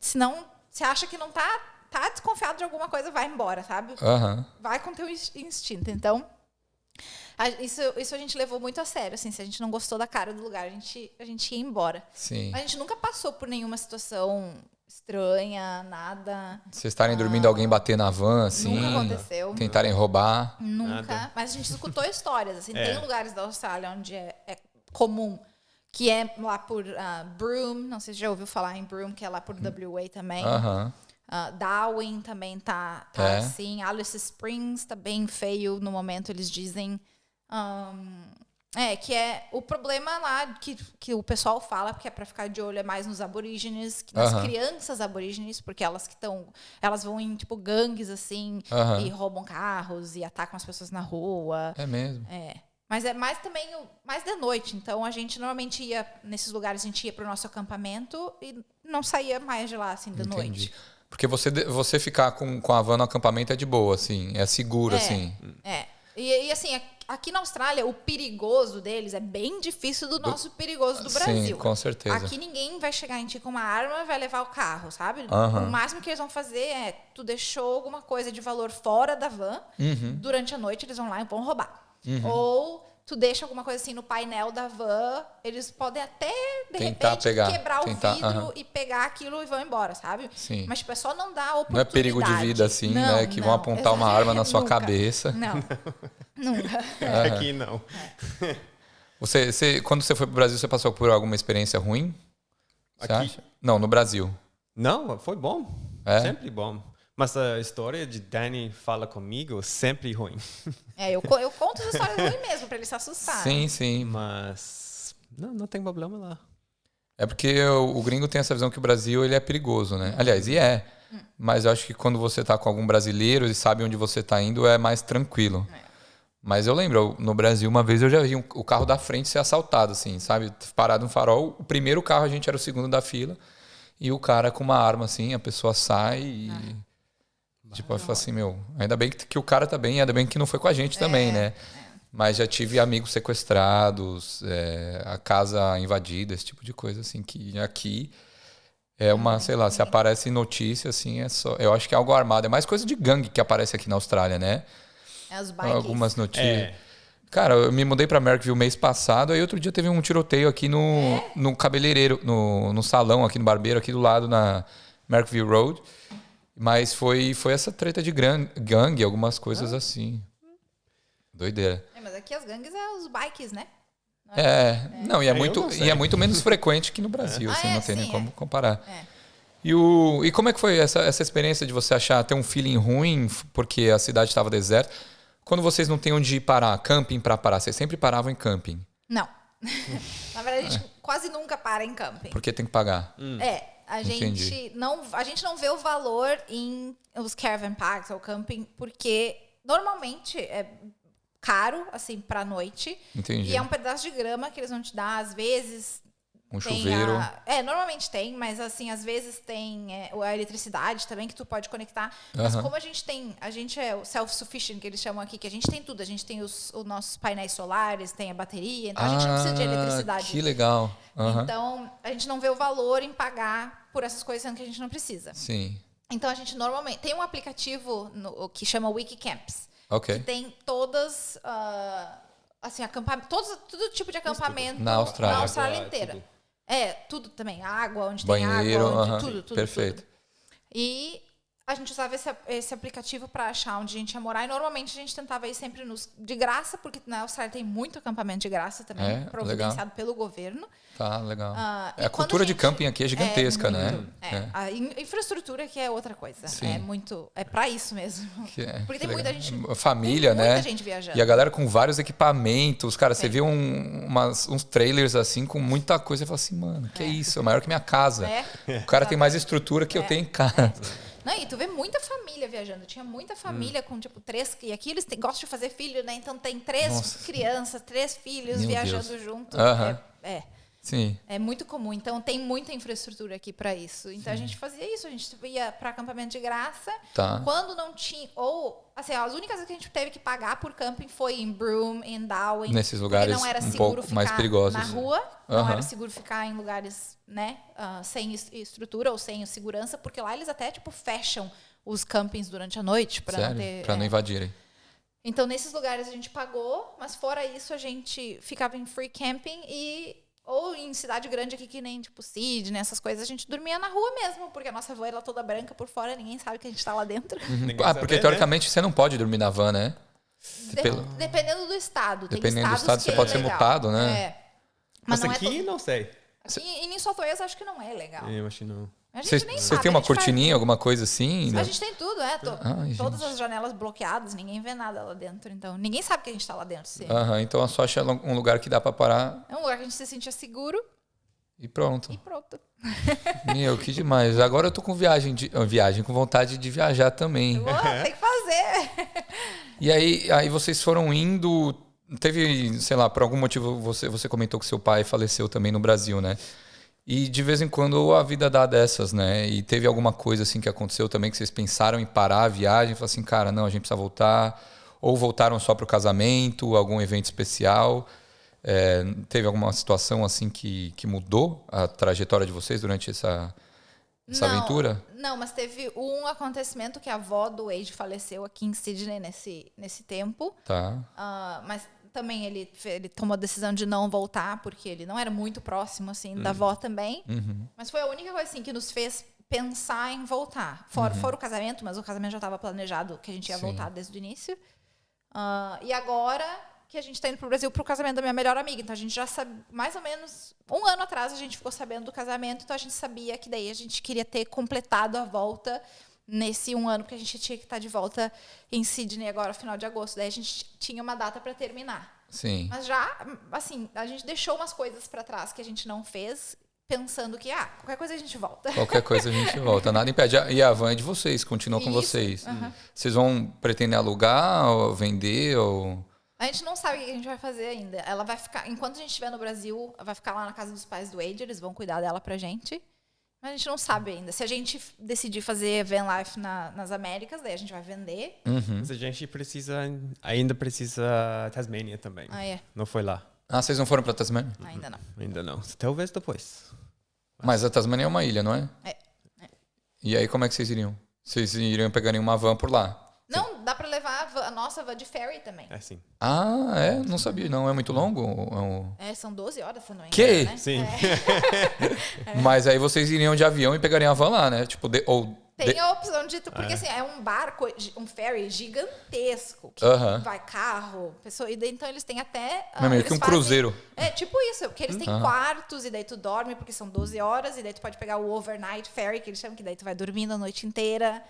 Se não, se acha que não tá desconfiado de alguma coisa, vai embora, sabe? Vai com o teu instinto. Então... Isso a gente levou muito a sério, assim, se a gente não gostou da cara do lugar, a gente ia embora. Sim. A gente nunca passou por nenhuma situação estranha, nada. Vocês estarem dormindo, alguém bater na van, assim? Nunca aconteceu. Tentarem roubar? Nunca. Nada. Mas a gente escutou histórias, assim, tem lugares da Austrália onde é comum, que é lá por Broome, não sei se já ouviu falar em Broome, que é lá por WA também. Darwin também tá assim. Alice Springs tá bem feio no momento, eles dizem. Que é o problema lá que o pessoal fala, porque é para ficar de olho é mais nos aborígenes, nas crianças aborígenes, porque elas vão em tipo gangues assim e roubam carros e atacam as pessoas na rua. É mesmo. Mas é mais também mais de noite, então a gente normalmente ia nesses lugares, a gente ia pro nosso acampamento e não saía mais de lá assim de noite. Porque você ficar com a van no acampamento é de boa, assim, é seguro, assim. E assim, aqui na Austrália, o perigoso deles é bem difícil do nosso perigoso do Brasil. Sim, com certeza. Aqui ninguém vai chegar em ti com uma arma e vai levar o carro, sabe? O máximo que eles vão fazer é, tu deixou alguma coisa de valor fora da van, durante a noite eles vão lá e vão roubar. Ou tu deixa alguma coisa assim no painel da van, eles podem até, de repente, quebrar o vidro e pegar aquilo e vão embora, sabe? Sim. Mas tipo, é só não dar oportunidade. Não é perigo de vida, assim, né? Que vão apontar uma arma na sua cabeça. Não, nunca. Aqui não. Quando você foi pro Brasil, você passou por alguma experiência ruim? Você acha? Não, no Brasil. Não, foi bom. Sempre bom. Mas a história de Danny fala comigo sempre ruim. Eu conto as histórias ruins mesmo, pra ele se assustar. Sim. Mas não tem problema lá. É porque o gringo tem essa visão que o Brasil ele é perigoso, né? Aliás, mas eu acho que quando você tá com algum brasileiro e sabe onde você tá indo, é mais tranquilo. Mas eu lembro, no Brasil, uma vez eu já vi o carro da frente ser assaltado, assim, sabe? Parado no farol, o primeiro carro a gente era o segundo da fila, e o cara com uma arma, assim, a pessoa sai e... Tipo, eu falo assim, ainda bem que o cara tá bem, ainda bem que não foi com a gente também, né? Mas já tive amigos sequestrados, a casa invadida, esse tipo de coisa, assim, que aqui é uma, sei lá, se aparece notícia, assim, é só... Eu acho que é algo armado, é mais coisa de gangue que aparece aqui na Austrália, né? Os bikes. Algumas notícias. Cara, eu me mudei pra Marrickville mês passado, aí outro dia teve um tiroteio aqui no cabeleireiro, no salão aqui no barbeiro, aqui do lado, na Marrickville Road. Mas foi essa treta de gangue, algumas coisas assim. Doideira. Mas aqui as gangues é os bikes, né? Não, e é muito menos frequente que no Brasil, assim, não tem nem como comparar. E como é que foi essa experiência de você ter um feeling ruim porque a cidade estava deserta? Quando vocês não têm onde ir parar, camping para parar, vocês sempre paravam em camping? Não. Na verdade, a gente quase nunca para em camping. Porque tem que pagar. A gente não vê o valor em os caravan parks ou camping, porque normalmente é caro, assim, pra noite. Entendi. E é um pedaço de grama que eles vão te dar, às vezes... chuveiro. Normalmente tem, mas assim, às vezes tem a eletricidade também que tu pode conectar. Mas como a gente é o self-sufficient, que eles chamam aqui, que a gente tem tudo. A gente tem os nossos painéis solares, tem a bateria, então a gente não precisa de eletricidade. Que legal. Então, a gente não vê o valor em pagar por essas coisas sendo que a gente não precisa. Sim. Então, a gente normalmente... Tem um aplicativo que chama Wikicamps. Ok. Que tem todas... assim, todo tipo de acampamento na Austrália inteira. Tudo. Tudo também. Água, onde banheiro, tem água, tudo. Perfeito. Tudo. E a gente usava esse aplicativo para achar onde a gente ia morar. E normalmente a gente tentava ir sempre de graça, porque na Austrália tem muito acampamento de graça também, providenciado pelo governo. Tá, legal. A cultura de camping aqui é gigantesca, né? A infraestrutura que é outra coisa. Sim. É para isso mesmo. Porque tem muita gente... Família, né? Muita gente viajando. E a galera com vários equipamentos. Cara, você vê uns trailers assim com muita coisa e fala assim, mano, que é isso? É maior que minha casa. O cara tem mais estrutura que eu tenho em casa. Não, e tu vê muita família viajando. Tinha muita família com, tipo, 3... E aqui eles gostam de fazer filho, né? Então tem 3 crianças, 3 filhos viajando junto. Sim. É muito comum. Então tem muita infraestrutura aqui para isso. Então a gente fazia isso. A gente ia para acampamento de graça. Tá. Quando não tinha... Ou, assim, as únicas vezes que a gente teve que pagar por camping foi em Broome, em Darwin. Nesses lugares não era um seguro pouco ficar mais perigosos. na rua. Não era seguro ficar em lugares, né? Sem estrutura ou sem segurança. Porque lá eles até, tipo, fecham os campings durante a noite. Para não ter... Para não invadirem. Então, nesses lugares a gente pagou. Mas fora isso, a gente ficava em free camping ou em cidade grande aqui, que nem, tipo, Sydney, essas coisas, a gente dormia na rua mesmo, porque a nossa van era toda branca por fora, ninguém sabe que a gente tá lá dentro. Porque teoricamente você não pode dormir na van, né? Dependendo do estado. Dependendo do estado, você pode ser multado, né? Mas aqui, não sei. Aqui em New South Wales, acho que não é legal. Eu acho que não. Você tem uma cortininha, alguma coisa assim? A gente tem tudo, todas as janelas bloqueadas, ninguém vê nada lá dentro. Então, ninguém sabe que a gente tá lá dentro. Então, a só achar um lugar que dá pra parar. É um lugar que a gente se sentia seguro. E pronto. Meu, que demais. Agora eu tô com com vontade de viajar também. Tem que fazer. E aí vocês foram indo... Teve, sei lá, por algum motivo, você comentou que seu pai faleceu também no Brasil, né? E de vez em quando a vida dá dessas, né? E teve alguma coisa assim que aconteceu também que vocês pensaram em parar a viagem e falaram assim, cara, não, a gente precisa voltar. Ou voltaram só para o casamento, algum evento especial. Teve alguma situação assim que mudou a trajetória de vocês durante essa aventura? Não, mas teve um acontecimento que a avó do Wade faleceu aqui em Sydney nesse tempo. Tá. Mas também ele tomou a decisão de não voltar, porque ele não era muito próximo, assim, da avó também. Mas foi a única coisa, assim, que nos fez pensar em voltar. Fora o casamento, mas o casamento já estava planejado, que a gente ia voltar desde o início. E agora que a gente está indo para o Brasil para o casamento da minha melhor amiga. Então, a gente já sabe, mais ou menos, 1 ano atrás, a gente ficou sabendo do casamento. Então, a gente sabia que daí a gente queria ter completado a volta nesse 1 ano, porque a gente tinha que estar de volta em Sydney agora, final de agosto. Daí a gente tinha uma data para terminar. Sim. Mas já, assim, a gente deixou umas coisas para trás que a gente não fez, pensando que, qualquer coisa a gente volta. Qualquer coisa a gente volta. Nada impede. E a van é de vocês, continua com vocês. Vocês vão pretender alugar ou vender? Ou... A gente não sabe o que a gente vai fazer ainda. Ela vai ficar, enquanto a gente estiver no Brasil, vai ficar lá na casa dos pais do Wade, eles vão cuidar dela pra gente. Mas a gente não sabe ainda. Se a gente decidir fazer van life nas Américas, daí a gente vai vender. Mas a gente ainda precisa Tasmânia também. Não foi lá. Vocês não foram pra Tasmânia? Ainda não. Ainda não. Talvez depois. Mas a Tasmânia é uma ilha, não é? É. E aí como é que vocês iriam? Vocês iriam pegar uma van por lá? Não, dá pra levar a nossa van de ferry também. Sim. Não sabia. Não é muito longo? São 12 horas, se não me engano. Que? Né? Sim. Mas aí vocês iriam de avião e pegariam a van lá, né? Tipo, Tem a opção de... Porque assim, é um barco, um ferry gigantesco. Que vai carro, pessoa... E daí, então eles têm até... meio que um cruzeiro. Tipo isso. Porque eles têm quartos e daí tu dorme, porque são 12 horas. E daí tu pode pegar o overnight ferry, que eles chamam, que daí tu vai dormindo a noite inteira.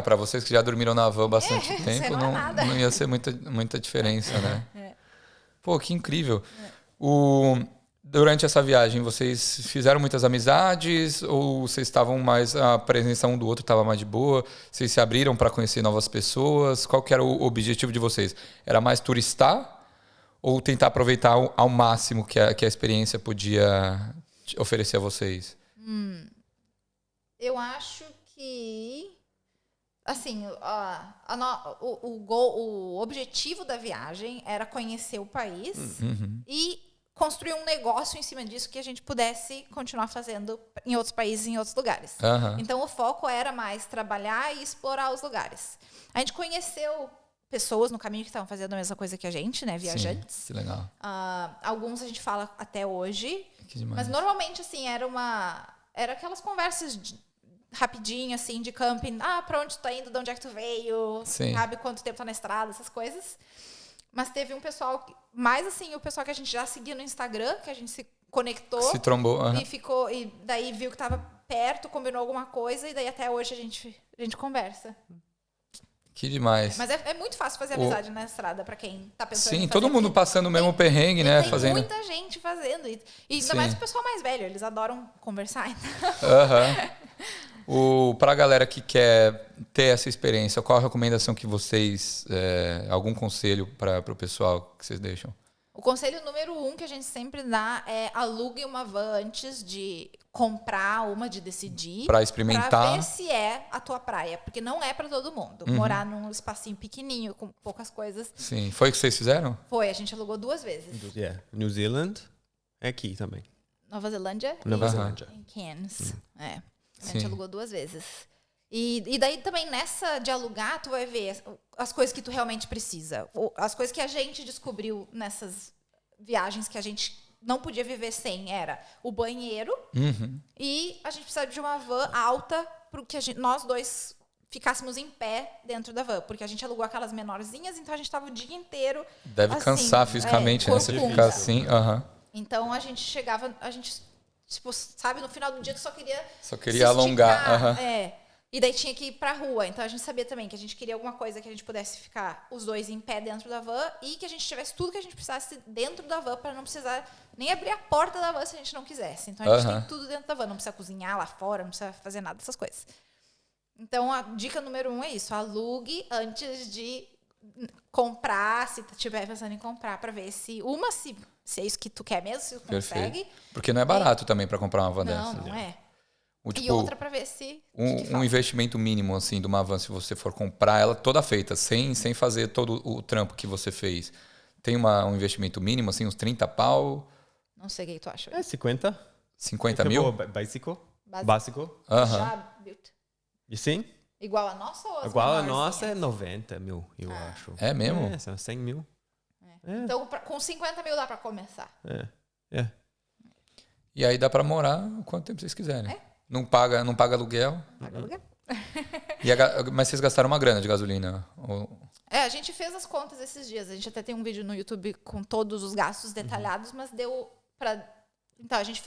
Para vocês que já dormiram na van bastante tempo, não ia ser muita diferença, né? Pô, que incrível. Durante essa viagem, vocês fizeram muitas amizades ou vocês estavam mais... A presença um do outro estava mais de boa? Vocês se abriram para conhecer novas pessoas? Qual que era o objetivo de vocês? Era mais turistar ou tentar aproveitar ao máximo que a experiência podia oferecer a vocês? Eu acho que... Assim, o objetivo da viagem era conhecer o país e construir um negócio em cima disso que a gente pudesse continuar fazendo em outros países, em outros lugares. Então, o foco era mais trabalhar e explorar os lugares. A gente conheceu pessoas no caminho que estavam fazendo a mesma coisa que a gente, né? Viajantes. Sim, que legal. Alguns a gente fala até hoje. Que demais. Mas, normalmente, assim, era aquelas conversas rapidinho, assim, de camping. Pra onde tu tá indo? De onde é que tu veio? Sim. Sabe quanto tempo tá na estrada? Essas coisas. Mas teve um pessoal, mais assim, o pessoal que a gente já seguia no Instagram, que a gente se conectou. Se trombou. E daí viu que tava perto, combinou alguma coisa, e daí até hoje a gente conversa. Que demais. Mas é muito fácil fazer amizade na estrada, pra quem tá pensando em Sim, fazer. todo mundo passando o mesmo perrengue, né? Tem muita gente fazendo. E ainda mais o pessoal mais velho, eles adoram conversar. Então. Para a galera que quer ter essa experiência, qual a recomendação que vocês... algum conselho para o pessoal que vocês deixam? O conselho número 1 que a gente sempre dá é alugue uma van antes de comprar uma, de decidir. Para experimentar. Para ver se é a tua praia. Porque não é para todo mundo. Morar num espacinho pequenininho, com poucas coisas. Sim. Foi o que vocês fizeram? Foi. A gente alugou 2 vezes. New Zealand é aqui também. Nova Zelândia. Nova Zelândia. Em Cairns. A gente alugou 2 vezes. E daí também nessa de alugar, tu vai ver as coisas que tu realmente precisa. As coisas que a gente descobriu nessas viagens que a gente não podia viver sem era o banheiro e a gente precisava de uma van alta para que nós dois ficássemos em pé dentro da van. Porque a gente alugou aquelas menorzinhas, então a gente estava o dia inteiro... Deve assim, cansar fisicamente, né? Você ficar assim... Então a gente chegava... Tipo, sabe, no final do dia tu só queria alongar. E daí tinha que ir pra rua. Então a gente sabia também que a gente queria alguma coisa que a gente pudesse ficar os dois em pé dentro da van e que a gente tivesse tudo que a gente precisasse dentro da van para não precisar nem abrir a porta da van se a gente não quisesse. Então a gente tem tudo dentro da van. Não precisa cozinhar lá fora, não precisa fazer nada dessas coisas. Então a dica número 1 é isso. Alugue antes de comprar, se tu estiver pensando em comprar, para ver se é isso que tu quer mesmo, se tu consegue. Porque não é barato também para comprar uma van dessa. Não é. Tipo, e outra para ver se... Um investimento mínimo assim, de uma van, se você for comprar ela toda feita, sem fazer todo o trampo que você fez. Tem um investimento mínimo, assim, uns 30 pau? Não sei o que tu acha. 50. 50 mil? Básico. Já built. E sim? Igual a nossa ou as Igual a nossa é 90 mil, eu acho. É mesmo? São 100 mil. Então, com 50 mil dá para começar. E aí dá para morar o quanto tempo vocês quiserem. Não paga aluguel. Paga aluguel. Mas vocês gastaram uma grana de gasolina? A gente fez as contas esses dias. A gente até tem um vídeo no YouTube com todos os gastos detalhados, mas deu para... Então, a gente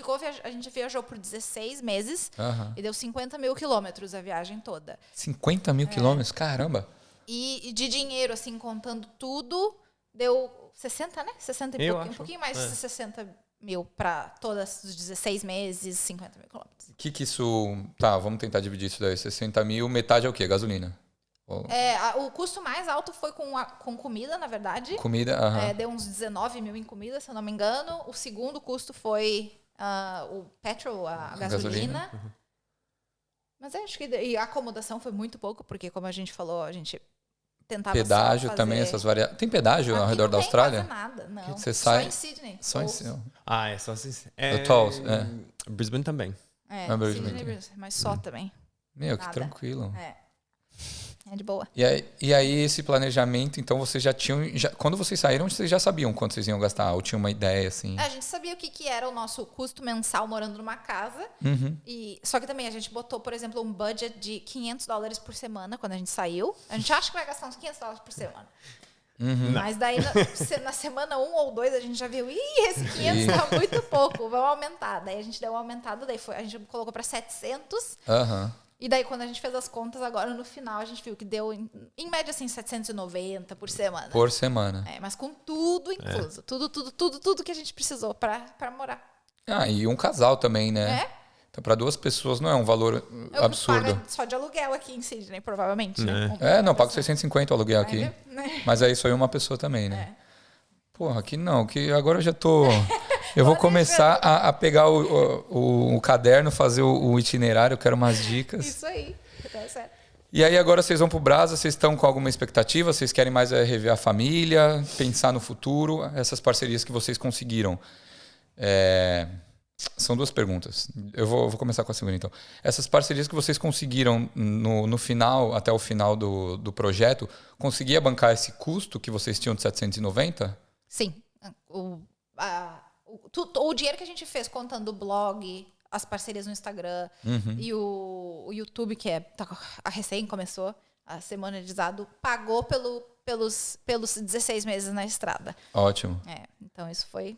viajou por 16 meses e deu 50 mil quilômetros a viagem toda. 50 mil quilômetros? Caramba! E de dinheiro, assim, contando tudo, deu 60, né? 60 e pouquinho. Um pouquinho mais de 60 mil para todos os 16 meses, 50 mil quilômetros. Que isso... Tá, vamos tentar dividir isso daí. 60 mil, metade é o quê? Gasolina? O custo mais alto foi com comida, na verdade. Comida, deu uns 19 mil em comida, se eu não me engano. O segundo custo foi o petrol, a gasolina. Mas acho que e a acomodação foi muito pouco, porque como a gente falou, a gente tentava pedágio também, essas variáveis. Tem pedágio ao redor da Austrália? Não tem quase nada, não. Você só sai... em Sydney. Só em Sydney. É só assim. Brisbane também. Sydney, mas só também. Meu, que tranquilo. É de boa. E aí esse planejamento, então vocês já tinham... quando vocês saíram, vocês já sabiam quanto vocês iam gastar? Ou tinha uma ideia, assim? A gente sabia o que era o nosso custo mensal morando numa casa. Só que também a gente botou, por exemplo, um budget de $500 por semana quando a gente saiu. A gente acha que vai gastar uns $500 por semana. Mas daí na semana 1 ou 2 a gente já viu, esse 500 tá muito pouco, vamos aumentar. Daí a gente deu uma aumentada, a gente colocou para 700. E daí, quando a gente fez as contas, agora no final, a gente viu que deu, em média, assim, 790 por semana. Por semana. Mas com tudo incluso. Tudo que a gente precisou pra morar. E um casal também, né? Então, para 2 pessoas não é um valor absurdo. Paga só de aluguel aqui em Sydney, provavelmente, né? Não, pago 650 o aluguel aqui. Mas aí só uma pessoa também, né? Porra, aqui não, que agora eu já tô... Eu vou começar a pegar o caderno, fazer o itinerário, eu quero umas dicas. Isso aí, tá certo. E aí agora vocês vão pro Brasa, vocês estão com alguma expectativa? Vocês querem mais rever a família, pensar no futuro? Essas parcerias que vocês conseguiram. São 2 perguntas. Eu vou começar com a segunda, então. Essas parcerias que vocês conseguiram no final, até o final do projeto, conseguia bancar esse custo que vocês tinham de 790? Sim. O dinheiro que a gente fez contando o blog, as parcerias no Instagram e o YouTube, que a recém começou a ser monetizado, pagou pelos 16 meses na estrada. Ótimo. Então isso foi...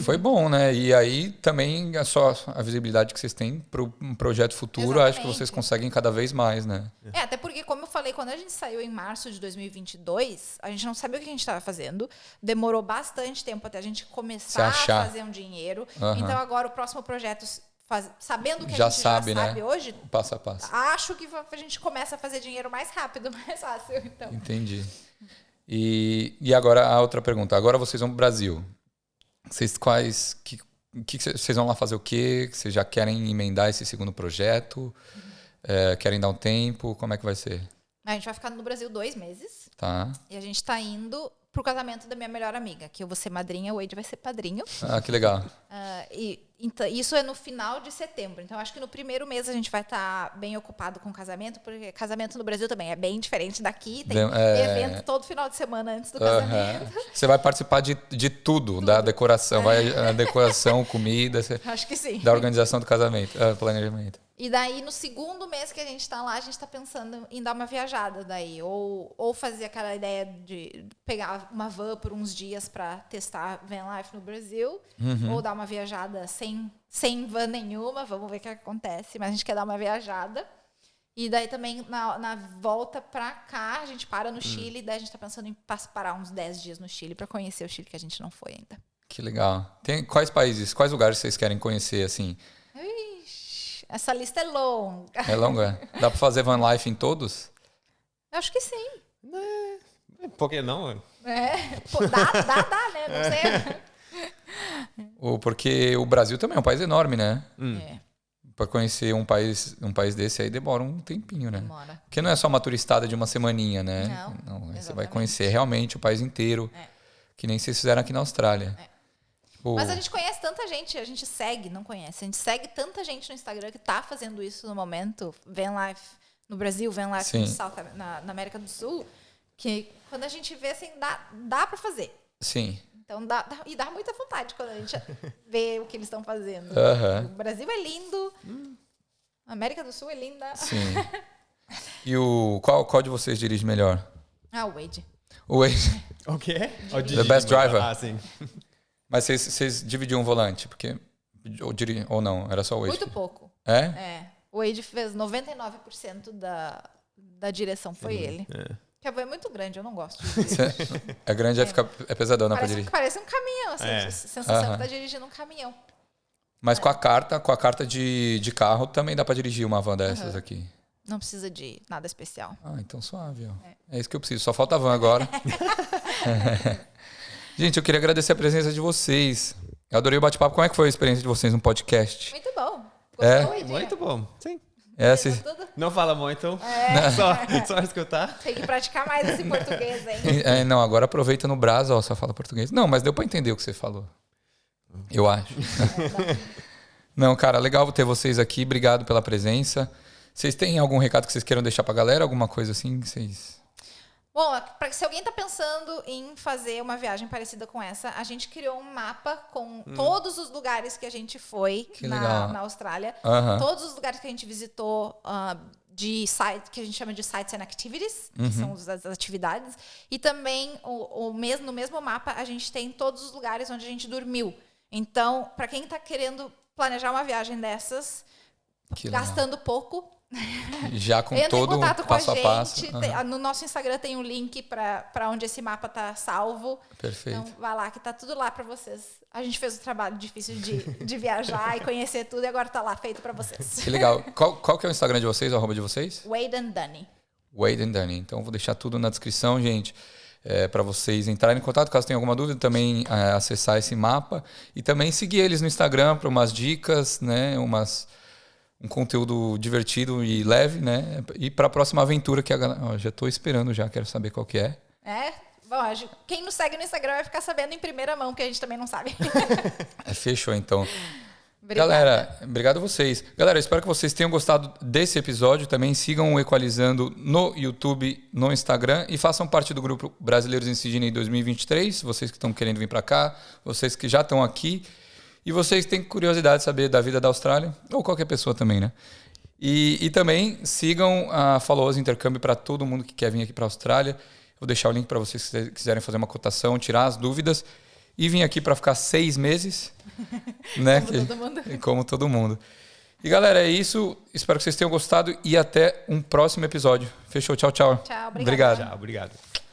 Foi bom, né? E aí também a visibilidade que vocês têm para um projeto futuro, Exatamente. acho que vocês conseguem cada vez mais, né? Até porque, como eu falei, quando a gente saiu em março de 2022, a gente não sabia o que a gente estava fazendo. Demorou bastante tempo até a gente começar a fazer um dinheiro. Então agora o próximo projeto, sabendo que a gente já sabe hoje, passo a passo. Acho que a gente começa a fazer dinheiro mais rápido, mais fácil. Então. Entendi. E agora a outra pergunta. Agora vocês vão para o Brasil. Vocês vocês vão lá fazer o quê? Vocês já querem emendar esse segundo projeto? Querem dar um tempo? Como é que vai ser? A gente vai ficar no Brasil 2 meses. Tá. E a gente tá indo pro casamento da minha melhor amiga, que eu vou ser madrinha, o Wade vai ser padrinho. Que legal. Então, isso é no final de setembro. Então, acho que no primeiro mês a gente vai estar bem ocupado com o casamento, porque casamento no Brasil também é bem diferente daqui. Tem evento todo final de semana antes do casamento. Você vai participar de tudo, da decoração. A decoração, comida. Acho que sim. Da organização do casamento, planejamento. E daí, no segundo mês que a gente está lá, a gente está pensando em dar uma viajada daí. Ou fazer aquela ideia de pegar uma van por uns dias para testar van life no Brasil. Ou dar uma viajada sem van nenhuma. Vamos ver o que acontece. Mas a gente quer dar uma viajada. E daí também, na volta para cá, a gente para no Chile. Daí a gente está pensando em parar uns 10 dias no Chile para conhecer o Chile, que a gente não foi ainda. Que legal. Quais lugares vocês querem conhecer, assim? Essa lista é longa. É longa? Dá para fazer van life em todos? Eu acho que sim. Por que não? Dá, né? Não sei. Porque o Brasil também é um país enorme, né? Para conhecer um país desse aí demora um tempinho, né? Demora. Porque não é só uma turistada de uma semaninha, né? Não, você vai conhecer realmente o país inteiro, que nem vocês fizeram aqui na Austrália. Mas a gente conhece tanta gente, a gente segue, não conhece. A gente segue tanta gente no Instagram que tá fazendo isso no momento. Van Life no Brasil, Van Life na América do Sul. Que quando a gente vê, assim, dá pra fazer. Sim. Então dá muita vontade quando a gente vê o que eles estão fazendo. O Brasil é lindo. A América do Sul é linda. Sim. E qual de vocês dirige melhor? O Wade. O Wade. O quê? The best driver. Sim. Mas vocês dividiam um volante, porque... Ou não, era só o Wade? Muito pouco. O Wade fez 99% da direção, foi ele. Porque a van é muito grande, eu não gosto de dirigir. É grande, é pesadona pra dirigir. Parece um caminhão, assim, a sensação que tá dirigindo um caminhão. Mas com a carta de carro também dá pra dirigir uma van dessas aqui. Não precisa de nada especial. Então suave, ó. É isso que eu preciso, só falta a van agora. Gente, eu queria agradecer a presença de vocês. Eu adorei o bate-papo. Como é que foi a experiência de vocês no podcast? Muito bom. Gostou, Muito bom. Sim. Não fala muito. Só escutar. Tem que praticar mais esse português, hein? Não, agora aproveita no Brasa, ó, só fala português. Não, mas deu pra entender o que você falou. Eu acho. Não, cara, legal ter vocês aqui. Obrigado pela presença. Vocês têm algum recado que vocês queiram deixar pra galera? Alguma coisa assim que vocês... Bom, se alguém está pensando em fazer uma viagem parecida com essa, a gente criou um mapa com todos os lugares que a gente foi na Austrália. Todos os lugares que a gente visitou de site, que a gente chama de Sites and Activities, que são as atividades. E também, no mesmo mapa, a gente tem todos os lugares onde a gente dormiu. Então, para quem está querendo planejar uma viagem dessas, gastando pouco. Já com todo o passo a passo. No nosso Instagram tem um link para onde esse mapa tá salvo. Perfeito. Então vai lá que tá tudo lá para vocês. A gente fez o trabalho difícil de viajar e conhecer tudo e agora tá lá feito para vocês. Que legal. Qual que é o Instagram de vocês, o arroba de vocês? Wade and Dunny. Wade and Dunny. Então vou deixar tudo na descrição, gente, para vocês entrarem em contato caso tenham alguma dúvida, também acessar esse mapa e também seguir eles no Instagram para umas dicas, né, um conteúdo divertido e leve, né? E para a próxima aventura que já estou esperando já, quero saber qual que é. Bom, quem nos segue no Instagram vai ficar sabendo em primeira mão, que a gente também não sabe. Fechou, então. Obrigada. Galera, obrigado a vocês. Galera, espero que vocês tenham gostado desse episódio. Também sigam o Equalizando no YouTube, no Instagram e façam parte do grupo Brasileiros em Sydney 2023. Vocês que estão querendo vir para cá, vocês que já estão aqui. E vocês têm curiosidade de saber da vida da Austrália, ou qualquer pessoa também, né? E também sigam a Follow Us Intercâmbio para todo mundo que quer vir aqui para a Austrália. Vou deixar o link para vocês que quiserem fazer uma cotação, tirar as dúvidas e vir aqui para ficar 6 meses. Né? Como todo mundo. E galera, é isso. Espero que vocês tenham gostado e até um próximo episódio. Fechou? Tchau, tchau. Tchau, obrigado. Tchau, obrigado.